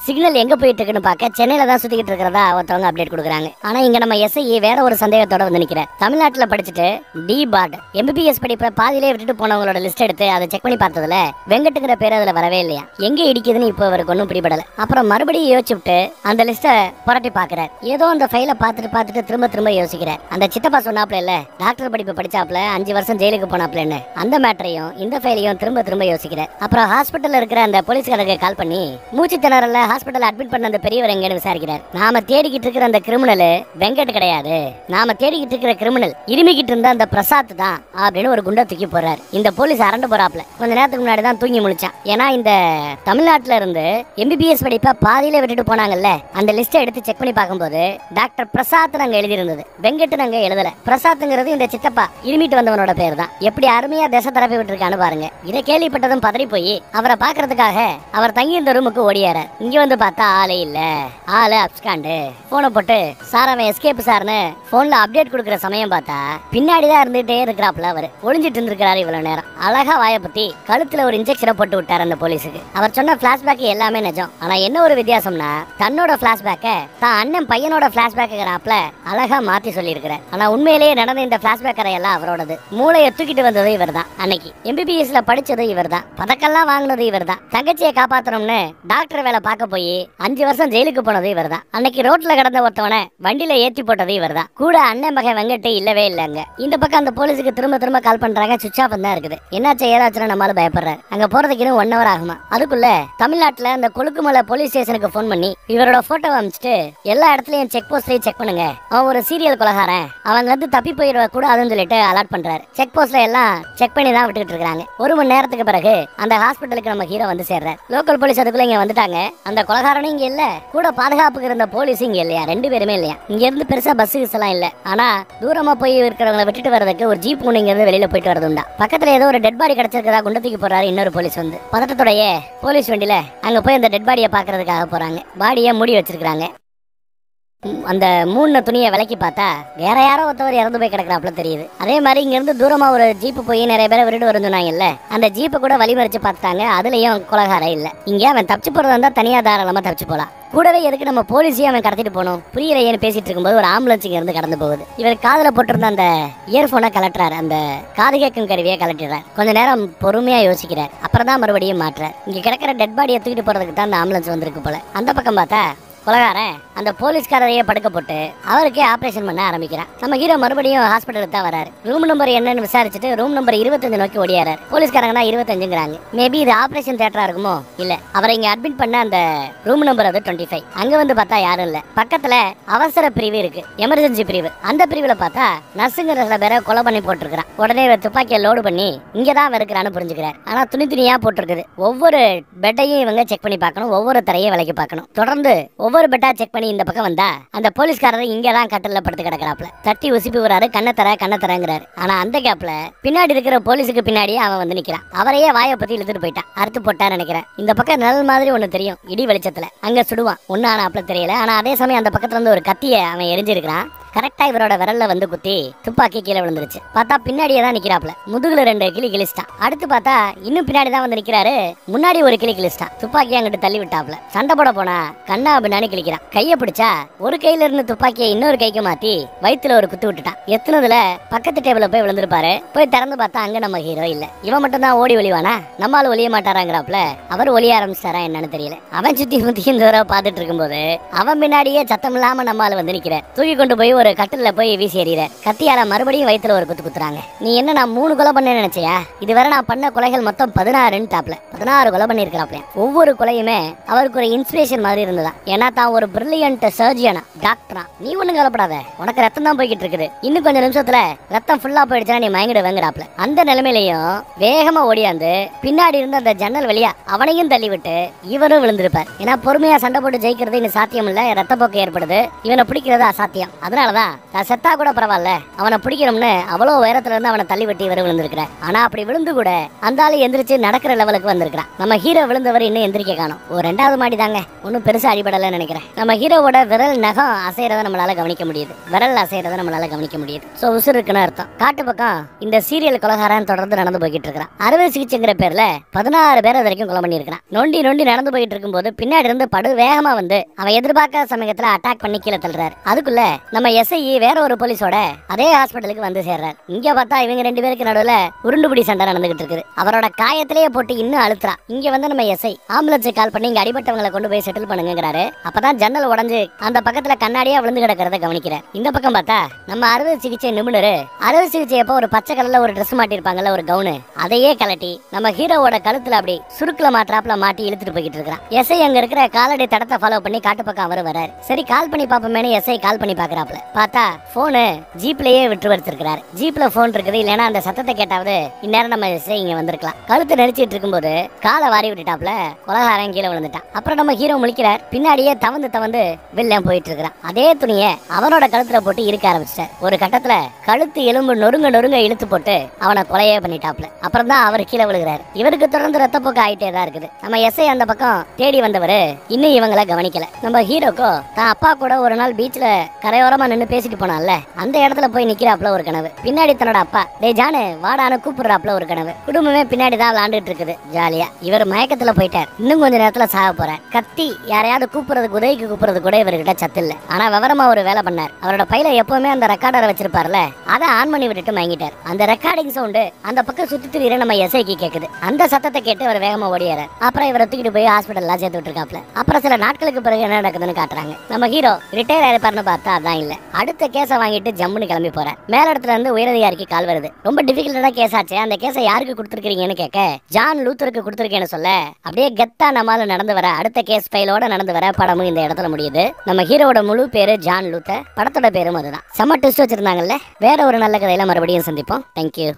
சிக்னல் எங்க போயிட்டு இருக்குன்னு பார்க்க சென்னையில தான் சுத்திக்கிட்டு இருக்கிறதா ஒருத்தவங்க அப்டேட் கொடுக்குறாங்க. ஆனா இங்க நம்ம எஸ்ஐ வேற ஒரு சந்தேகத்தோட வந்து நிக்கிறார். தமிழ்நாட்டுல படிச்சுட்டு டி பார்ட் எம்பிபிஎஸ் படிப்பை பாதியிலே விட்டுட்டு போனவங்களோட லிஸ்ட் எடுத்து அதை செக் பண்ணி பார்த்ததுல வெங்கட்டுங்கிற பேர் அதுல வரவே இல்லையா. எங்க இடிக்குதுன்னு இப்போ அவருக்கு ஒன்னும் பிடிபடல. அப்புறம் மறுபடியும் யோசிச்சுட்டு அந்த லிஸ்ட புரட்டி பாக்குறாரு. ஏதோ அந்த ஃபைல பார்த்துட்டு திரும்ப திரும்ப யோசிக்கிறார். அந்த சித்தப்பா சொன்னாப்ல இல்ல டாக்டர் படிப்பு படிச்சாப்ல 5 வருஷம் ஜெயிலுக்கு போனாப்லன்னு, அந்த மேட்டரையும் இந்த ஃபைலையும் திரும்ப திரும்ப யோசிக்கிறார். அப்புறம் ஹாஸ்பிட்டல்ல இருக்கிற அந்த போலீஸ்காரருக்கு கால் பண்ணி மூச்சு திணறல ஹாஸ்பிட்டல் அட்மிட் பண்ண அந்த பெரியவர் எங்கன்னு விசாரிக்கிறார். நாம தேடிக்கிட்டு இருக்கிற அந்த கிரிமினல் வெங்கட் கிடையாது, நாம தேடிக்கிட்டு இருக்கிற கிரிமினல் இருமிக்கிட்டு இருந்த அந்த பிரசாத் தான் அப்படின்னு ஒரு குண்டை தூக்கி போறாரு. இந்த போலீஸ் அரண்டு போறாப்ல. கொஞ்ச நேரத்துக்கு முன்னாடி தான் தூங்கி முழிச்சான். ஏன்னா இந்த தமிழ்நாட்டுல இருந்து எம்பிபிஎஸ் படிப்பை பாதியில விட்டுட்டு போனாங்கல்ல, அந்த லிஸ்ட்டை எடுத்து செக் பண்ணி பார்க்கும்போது டாக்டர் பிரசாத் நாங்க எழுதி இருந்தது, வெங்கட் நாங்க எழுதல. பிரசாத்ங்கிறது இந்த சித்தப்பா இருமிட்டு வந்தவனோட பேர் தான். எப்படி அருமையா தேச தரப்பி விட்டுருக்கான்னு பாருங்க. இதை கேள்விப்பட்டதும் பதறி போய் அவரை பாக்குறதுக்காக அவர் தங்கி இருந்த ரூமுக்கு ஓடியாரு. இங்க வந்து பார்த்தா ஆளே இல்ல, ஆளு அப்ஸ்காண்டு. போனை போட்டு சார் அவன் எஸ்கேப் சார்னு போன்ல அப்டேட் கொடுக்குற சமயம் பார்த்தா பின்னாடிதான் இருந்துட்டே இருக்கிறாப்ல. அவர் ஒளிஞ்சிட்டு இருந்திருக்கிறாரு இவ்வளவு நேரம். அழகா வாய பத்தி கழுத்துல ஒரு இன்ஜெக்ஷனை போட்டு விட்டாரு அந்த போலீஸுக்கு. அவர் சொன்ன பிளாஷ்பேக் எல்லாமே நிஜம். ஆனா என்ன ஒரு வித்தியாசம்னா தன்னோட பிளாஷ்பேக்க தான் அண்ணன் பையனோட பிளாஷ்பேக்ல அழகா மாத்தி சொல்லி இருக்கிறார். ஆனா உண்மையிலேயே நடந்த இந்த பிளாஷ்பேக் எல்லாம் அவரோடது. மூளையை தூக்கிட்டு வந்தது இவர் தான். அன்னைக்கு எம்பிபிஎஸ்ல படிச்சது இவர் தான். பதக்கெல்லாம் வாங்கினது இவர் தான். தங்கச்சியை காப்பாத்தணும்னு டாக்டர் வேலை பார்க்க போய் 5 வருஷம் ஜெயிலுக்கு போனது இவர் தான். அன்னைக்கு ரோட்ல கடந்த ஒருத்தவனை வண்டியில ஏத்தி போட்டது இவர் தான். கூட அண்ணன் மகன் வெங்கட் இல்லவே இல்லங்க. இந்த பக்கம் அந்த போலீஸுக்கு திரும்ப திரும்ப கால் பண்றாங்க. சுவிட்ச் ஆஃப் தான் இருக்குது. என்னாச்சு ஏதாச்சும் நம்மளால பயப்படுறாரு. அங்க போறதுக்கு இன்னும் 1 hour ஆகுமா. அதுக்குள்ள தமிழ்நாட்டுல அந்த கொழுக்குமலை போலீஸ் ஸ்டேஷனுக்கு போன் பண்ணி இவரோட போட்டோ அனுப்பிச்சிட்டு எல்லா இடத்துலயும் செக் போஸ்ட்லயும் செக் பண்ணுங்க, அவன் ஒரு சீரியல் கொலைகாரன், அவங்க வந்து தப்பி போயிடுவ கூட அதுன்னு சொல்லிட்டு அலர்ட் பண்றாரு. செக் போஸ்ட்ல எல்லாம் செக் பண்ணி தான் விட்டுட்டு இருக்காங்க. 1 மணி நேரத்துக்கு பிறகு அந்த ஹாஸ்பிட்டலுக்கு நம்ம ஹீரோ வந்து சேர்றாரு. லோக்கல் போலீஸ் அதுக்குள்ள இங்க வந்துட்டாங்க. அந்த கொலைகாரனும் இங்க இல்ல, கூட பாதுகாப்புக்கு இருந்த போலீஸ் இங்க இல்லையா, 2 பேருமே இல்லையா. இங்க இருந்து பெருசா பஸ் எல்லாம் இல்ல. ஆனா தூரமா போய் இருக்கிறவங்களை விட்டுட்டு வரதுக்கு ஒரு ஜீப் ஒண்ணு இங்க இருந்து வெளியில போயிட்டு வரது உண்டா. பக்கத்துல ஏதோ ஒரு டெட் பாடி கிடைச்சிருக்கதா குண்டத்துக்கு போறாரு இன்னொரு போலீஸ் வந்து. பதட்டத்தோடயே போலீஸ் வண்டியில அங்க போய் அந்த டெட் பாடியை பாக்குறதுக்காக போறாங்க. பாடியை மூடி வச்சிருக்காங்க. அந்த மூணு துணியை விலக்கி பார்த்தா வேற யாரோ ஒருத்தவர் இறந்து போய் கிடக்குறாப்புல தெரியுது. அதே மாதிரி இங்க இருந்து தூரமா ஒரு ஜீப்பு போய் நிறைய பேரை விருடு வரும் சொன்னாங்கல்ல, அந்த ஜீப்பை கூட வழிமறிச்சு பார்த்தாங்க. அதுலயும் கொலகாரம் இல்ல. இங்க அவன் தப்பிச்சு போறதா இருந்தா தனியா தாராளமா தப்பிச்சு போலாம். கூடவே எதுக்கு நம்ம போலீஸையும் அவன் கடத்திட்டு போனோம் புரியலையேன்னு பேசிட்டு இருக்கும்போது ஒரு ஆம்புலன்ஸ் இங்க இருந்து கடந்து போகுது. இவர் காதுல போட்டிருந்த அந்த இயர்போனை கலட்டுறாரு, அந்த காது கேட்கும் கருவியை கலட்டுறாரு. கொஞ்ச நேரம் பொறுமையா யோசிக்கிறார். அப்புறம் தான் மறுபடியும் மாற்றார். இங்க கிடக்கிற டெட் பாடியை தூக்கிட்டு போறதுக்கு தான் அந்த ஆம்புலன்ஸ் வந்திருக்கு போல. அந்த பக்கம் பார்த்தா கொலகாரன் அந்த போலீஸ்காரரையே படுக்க போட்டு அவருக்கே ஆபரேஷன் பண்ண ஆரம்பிக்கிறான். நம்ம ஹீரோ மறுபடியும் ஹாஸ்பிட்டலுக்கு தான் வராரு. ரூம் நம்பர் என்னன்னு விசாரிச்சுட்டு ரூம் நம்பர் 25 நோக்கி ஓடியாராரு. போலீஸ்காரங்க 25ங்கிறாங்க. மேபி இது ஆபரேஷன் தியேட்டரா இருக்குமோ? இல்ல, அவரை இங்க அட்மிட் பண்ண அந்த ரூம் நம்பர் அது 25. அங்க வந்து பார்த்தா யாரும் இல்ல. பக்கத்துல அவசர பிரிவு இருக்கு, எமர்ஜென்சி பிரிவு. அந்த பிரிவுல பார்த்தா நர்ஸுங்கிற சில பேரை கொலை பண்ணி போட்டுருக்கான். உடனே துப்பாக்கியை லோடு பண்ணி இங்கதான் இருக்கிறான்னு புரிஞ்சுக்கிறார். ஆனா துணியா போட்டிருக்குது. ஒவ்வொரு பெட்டையும் இவங்க செக் பண்ணி பார்க்கணும், ஒவ்வொரு தரையும் விலைக்கு பார்க்கணும். தொடர்ந்து ஒவ்வொரு பெட்டா செக் பண்ணி இந்த பக்கம் வந்தா அந்த போலீஸ்காரர் இங்கதான் கட்டில படுத்து கிடக்குறாப்ல. தட்டி உசிப்பி வராரு, கண்ணத்தரங்கிறாரு. ஆனா அந்த கேப்ல பின்னாடி இருக்கிற போலீஸுக்கு பின்னாடியே அவன் வந்து நிக்கிறான். அவரையே வாயை பத்தி இழுத்துட்டு போயிட்டான். அறுத்து போட்டா நினைக்கிறேன். இந்த பக்கம் நிழல் மாதிரி ஒண்ணு தெரியும் இடி வெளிச்சத்துல. அங்க சுடுவான். ஒன்னு ஆனாப்ல தெரியல. ஆனா அதே சமயம் அந்த பக்கத்துல இருந்து ஒரு கத்திய அவன் எரிஞ்சிருக்கிறான். கரெக்டா இவரோட விரல்ல வந்து குத்தி துப்பாக்கி கீழே விழுந்துருச்சு. பார்த்தா பின்னாடியே தான் நிக்கிறாப்ல. முதுகுல 2 கிளி கிழிச்சிட்டான். அடுத்து பார்த்தா இன்னும் பின்னாடி தான் வந்து நிக்கிறாரு. முன்னாடி ஒரு கிளி கிழிச்சிட்டான். துப்பாக்கி அங்கிட்டு தள்ளி விட்டாப்ல. சண்டை போட போனா கண்ணா பின்னாடி கிழிக்கிறான். கையை பிடிச்சா ஒரு கையில இருந்து துப்பாக்கியை இன்னொரு கைக்கு மாத்தி வயித்துல ஒரு குத்து விட்டுட்டான். எத்தனதுல பக்கத்து டேபிள்ல போய் விழுந்திருப்பாரு. போய் திறந்து பார்த்தா அங்க நம்ம ஹீரோ இல்ல. இவன் மட்டும் தான் ஓடி ஒளிவானா? நம்மால ஒளிய மாட்டாராங்கிறாப்ல. அவர் ஒளிய ஆரம்பிச்சாரா என்னன்னு தெரியல. அவன் சுத்தி முத்தி இந்த தடவை பார்த்துட்டு இருக்கும்போது அவன் பின்னாடியே சத்தம் இல்லாம நம்மால வந்து நிக்கிறார். தூக்கி கொண்டு போய் ஒரு கட்டில போய் வீசி எறிகிறார். கத்தியால மறுபடியும் வயித்துல ஒரு குத்து குத்துறாங்க. நீ என்ன நான் 3 கொலை பண்ண நினைச்சியா? இதுவரை நான் பண்ண கொலைகள் மொத்தம் 16 டாப்ல 16 கொலை பண்ணிருக்கிறாப்ல. ஒவ்வொரு கொலையுமே அவருக்கு ஒரு இன்ஸ்பிரேஷன் மாதிரி இருந்ததா. ஏன்னா தான் ஒரு பிரில்லியன்ட் சர்ஜியனா, டாக்டரா. நீ ஒண்ணும் கவலைப்படாத, உனக்கு ரத்தம் தான் போய்கிட்டு இருக்குது. இன்னும் கொஞ்சம் நிமிஷத்துல ரத்தம் ஃபுல்லா போயிடுச்சுன்னா நீ மயங்கிடுவேங்கிறாப்ல. அந்த நிலைமையிலையும் வேகமா ஓடியாந்து பின்னாடி இருந்த அந்த ஜன்னல் வழியா அவனையும் தள்ளி விட்டு இவரும் விழுந்திருப்பார். ஏன்னா பொறுமையா சண்டை போட்டு ஜெயிக்கிறது இன்னும் சாத்தியம் இல்ல. ரத்தப்போக்கு ஏற்படுது. இவனை பிடிக்கிறது அசாத்தியம். அதனாலதான் செத்தா கூட பரவாயில்ல, அவனை பிடிக்கணும்னு அவ்வளவு உயரத்துல இருந்து அவனை தள்ளி விட்டு இவரு விழுந்திருக்கிறார். ஆனா அப்படி விழுந்து கூட அந்த ஆளு எந்திரிச்சு நடக்கிற லெவலுக்கு வந்திருக்கிறான். நம்ம ஹீரோ விழுந்தவர் இன்னும் எந்திரிக்க காணும். ஒரு 2வது மாடி தாங்க, ஒன்னும் பெருசா அடிபடல நினைக்கிறேன். நம்ம ஹீரோவோட விரல் நகம் அசைறத நம்மளால கவனிக்க முடியுது. விரல் அசைறத நம்மளால கவனிக்க முடியுது. சோ உசுர் இருக்குன்னு அர்த்தம். காட்டு பக்கம் இந்த சீரியல் கொலைகாரன் தொடர்ந்து நடந்து போய்கிட்டு இருக்கிறான். அறுவை சிகிச்சைங்கிற பேர்ல 16 பேர் வரைக்கும் கொலை பண்ணி இருக்கிறான். நொண்டி நடந்து போயிட்டு இருக்கும் போது பின்னாடி இருந்து படு வேகமா வந்து அவன் எதிர்பார்க்காத சமயத்துல அட்டாக் பண்ணி கீழே தள்ளுறாரு. அதுக்குள்ள நம்ம எஸ்ஐ வேற ஒரு போலீஸோட அதே ஹாஸ்பிட்டலுக்கு வந்து சேர்றாரு. இங்க பார்த்தா இவங்க 2 பேருக்கு நடுவுல உருண்டுபிடி சண்டை நடந்துகிட்டு இருக்குது. அவரோட காயத்திலேயே போட்டு இன்னும் அழுத்துறா. இங்க வந்து நம்ம எஸ்ஐ ஆம்புலன்ஸ் கால் பண்ணி இங்க அடிபட்டவங்களை கொண்டு போய் செட்டில் பண்ணுங்கிறாரு. அப்பதான் ஜன்னல் உடைஞ்சு அந்த பக்கத்துல கண்ணாடியா விழுந்து கிடக்கிறத கவனிக்கிறார். இந்த பக்கம் பார்த்தா நம்ம அறுவை சிகிச்சை நிபுணர் அறுவை சிகிச்சை அப்போ ஒரு பச்சை கலர்ல ஒரு ட்ரெஸ் மாட்டிருப்பாங்கல்ல, ஒரு கவுனு, அதையே கலட்டி நம்ம ஹீரோவோட கழுத்துல அப்படி சுருக்குல மாற்றாப்புல மாட்டி இழுத்துட்டு போய்கிட்டு இருக்கிறான். எஸ்ஐ அங்க இருக்கிற காலடி தடத்தை ஃபாலோ பண்ணி காட்டு பக்கம் அவர் வராரு. சரி கால் பண்ணி பாப்போமேனு எஸ்ஐ கால் பண்ணி பாக்குறாப்ல. பார்த்தா போனு ஜீப்லயே விட்டு வச்சிருக்காரு. ஜீப்ல போன் இருக்குது. இல்லைன்னா அந்த சத்தத்தை கேட்டாவது இந்நேரம் நம்ம இங்க வந்திருக்கலாம். கழுத்து நெரிச்சிட்டு இருக்கும்போது காலை வாரி விட்டுட்டாப்ல. கொலகாரன் கீழே விழுந்துட்டான். அப்புறம் நம்ம ஹீரோ முழிக்கிறார். பின்னாடியே தவந்து வில்லன் போயிட்டு இருக்கிறான். அதே துணியை அவனோட கழுத்துல போட்டு இருக்க ஆரம்பிச்சிட்டார். ஒரு கட்டத்துல கழுத்து எலும்பு நொறுங்க இழுத்து போட்டு அவனை கொலையே பண்ணிட்டாப்ல. அப்புறம் தான் அவர் கீழே விழுகிறார். இவருக்கு தொடர்ந்து ரத்தப்போக்கு ஆயிட்டே தான் இருக்குது. நம்ம எஸ்ஐ அந்த பக்கம் தேடி வந்தவர் இன்னும் இவங்களை கவனிக்கல. நம்ம ஹீரோக்கோ தான் அப்பா கூட ஒரு நாள் பீச்ல கரையோரமா நின்று பேசிட்டு போனான்ல, அந்த இடத்துல போய் நிக்கிறாப்ல ஒரு கனவு. பின்னாடி தன்னோட அப்பா டேய் ஜானு வாடான்னு கூப்பிடுறாப்ல ஒரு கனவு. குடும்பமே பின்னாடி தான் விளாண்டுட்டு இருக்குது ஜாலியா. இவர் மயக்கத்துல போயிட்டார். இன்னும் கொஞ்ச நேரத்துல சாக போறார். கத்தி யாரையாவது கூப்பிடுறதுக்கு உதவிக்கு கூப்பிடுறது கூட இவர்கிட்ட சத்து இல்ல. ஆனா விவரமா ஒரு வேலை பண்ணார். அவரோட பையில எப்பவுமே அந்த ரெக்கார்டரை வச்சிருப்பார்ல, அதை ஆன் பண்ணி விட்டுட்டு மயங்கிட்டார். அந்த ரெக்கார்டிங் சவுண்டு அந்த பக்கம் சுத்தி திரியிற நம்ம எஸ்ஐக்கு கேக்குது. அந்த சத்தத்தை கேட்டு அவர் வேகமா ஓடியாரு. அப்புறம் இவரை தூக்கிட்டு போய் ஹாஸ்பிட்டல்ல சேர்த்து விட்டுருக்காப்ல. அப்புறம் சில நாட்களுக்கு பிறகு என்ன நடக்குதுன்னு காட்டுறாங்க. நம்ம ஹீரோ ரிட்டையர் ஆயிருப்பாருன்னு பார்த்தா அதான் இல்ல. அடுத்த கேஸை வாங்கிட்டு ஜம்முன்னு கிளம்பி போறார். மேலிடத்துல இருந்து உயரதிகாரிக்கு கால் வருது. ரொம்ப டிஃபிகல்ட்டான கேஸ் ஆச்சு, அந்த கேஸை யாருக்கு கொடுத்துருக்கீங்கன்னு கேட்க ஜான் லூத்தருக்கு கொடுத்துருக்கேன்னு சொல்ல அப்படியே கெத்தா நம்மால நடந்து வர அடுத்த கேஸ் ஃபைலோட நடந்து வர படமும் இந்த இடத்துல முடியுது. நம்ம ஹீரோட முழு பேரு ஜான் லூத்தர், படத்தோட பேரும் அதுதான். செம்ம ட்விஸ்ட் வச்சிருந்தாங்கல்ல. வேற ஒரு நல்ல கதையில மறுபடியும் சந்திப்போம். தேங்க்யூ.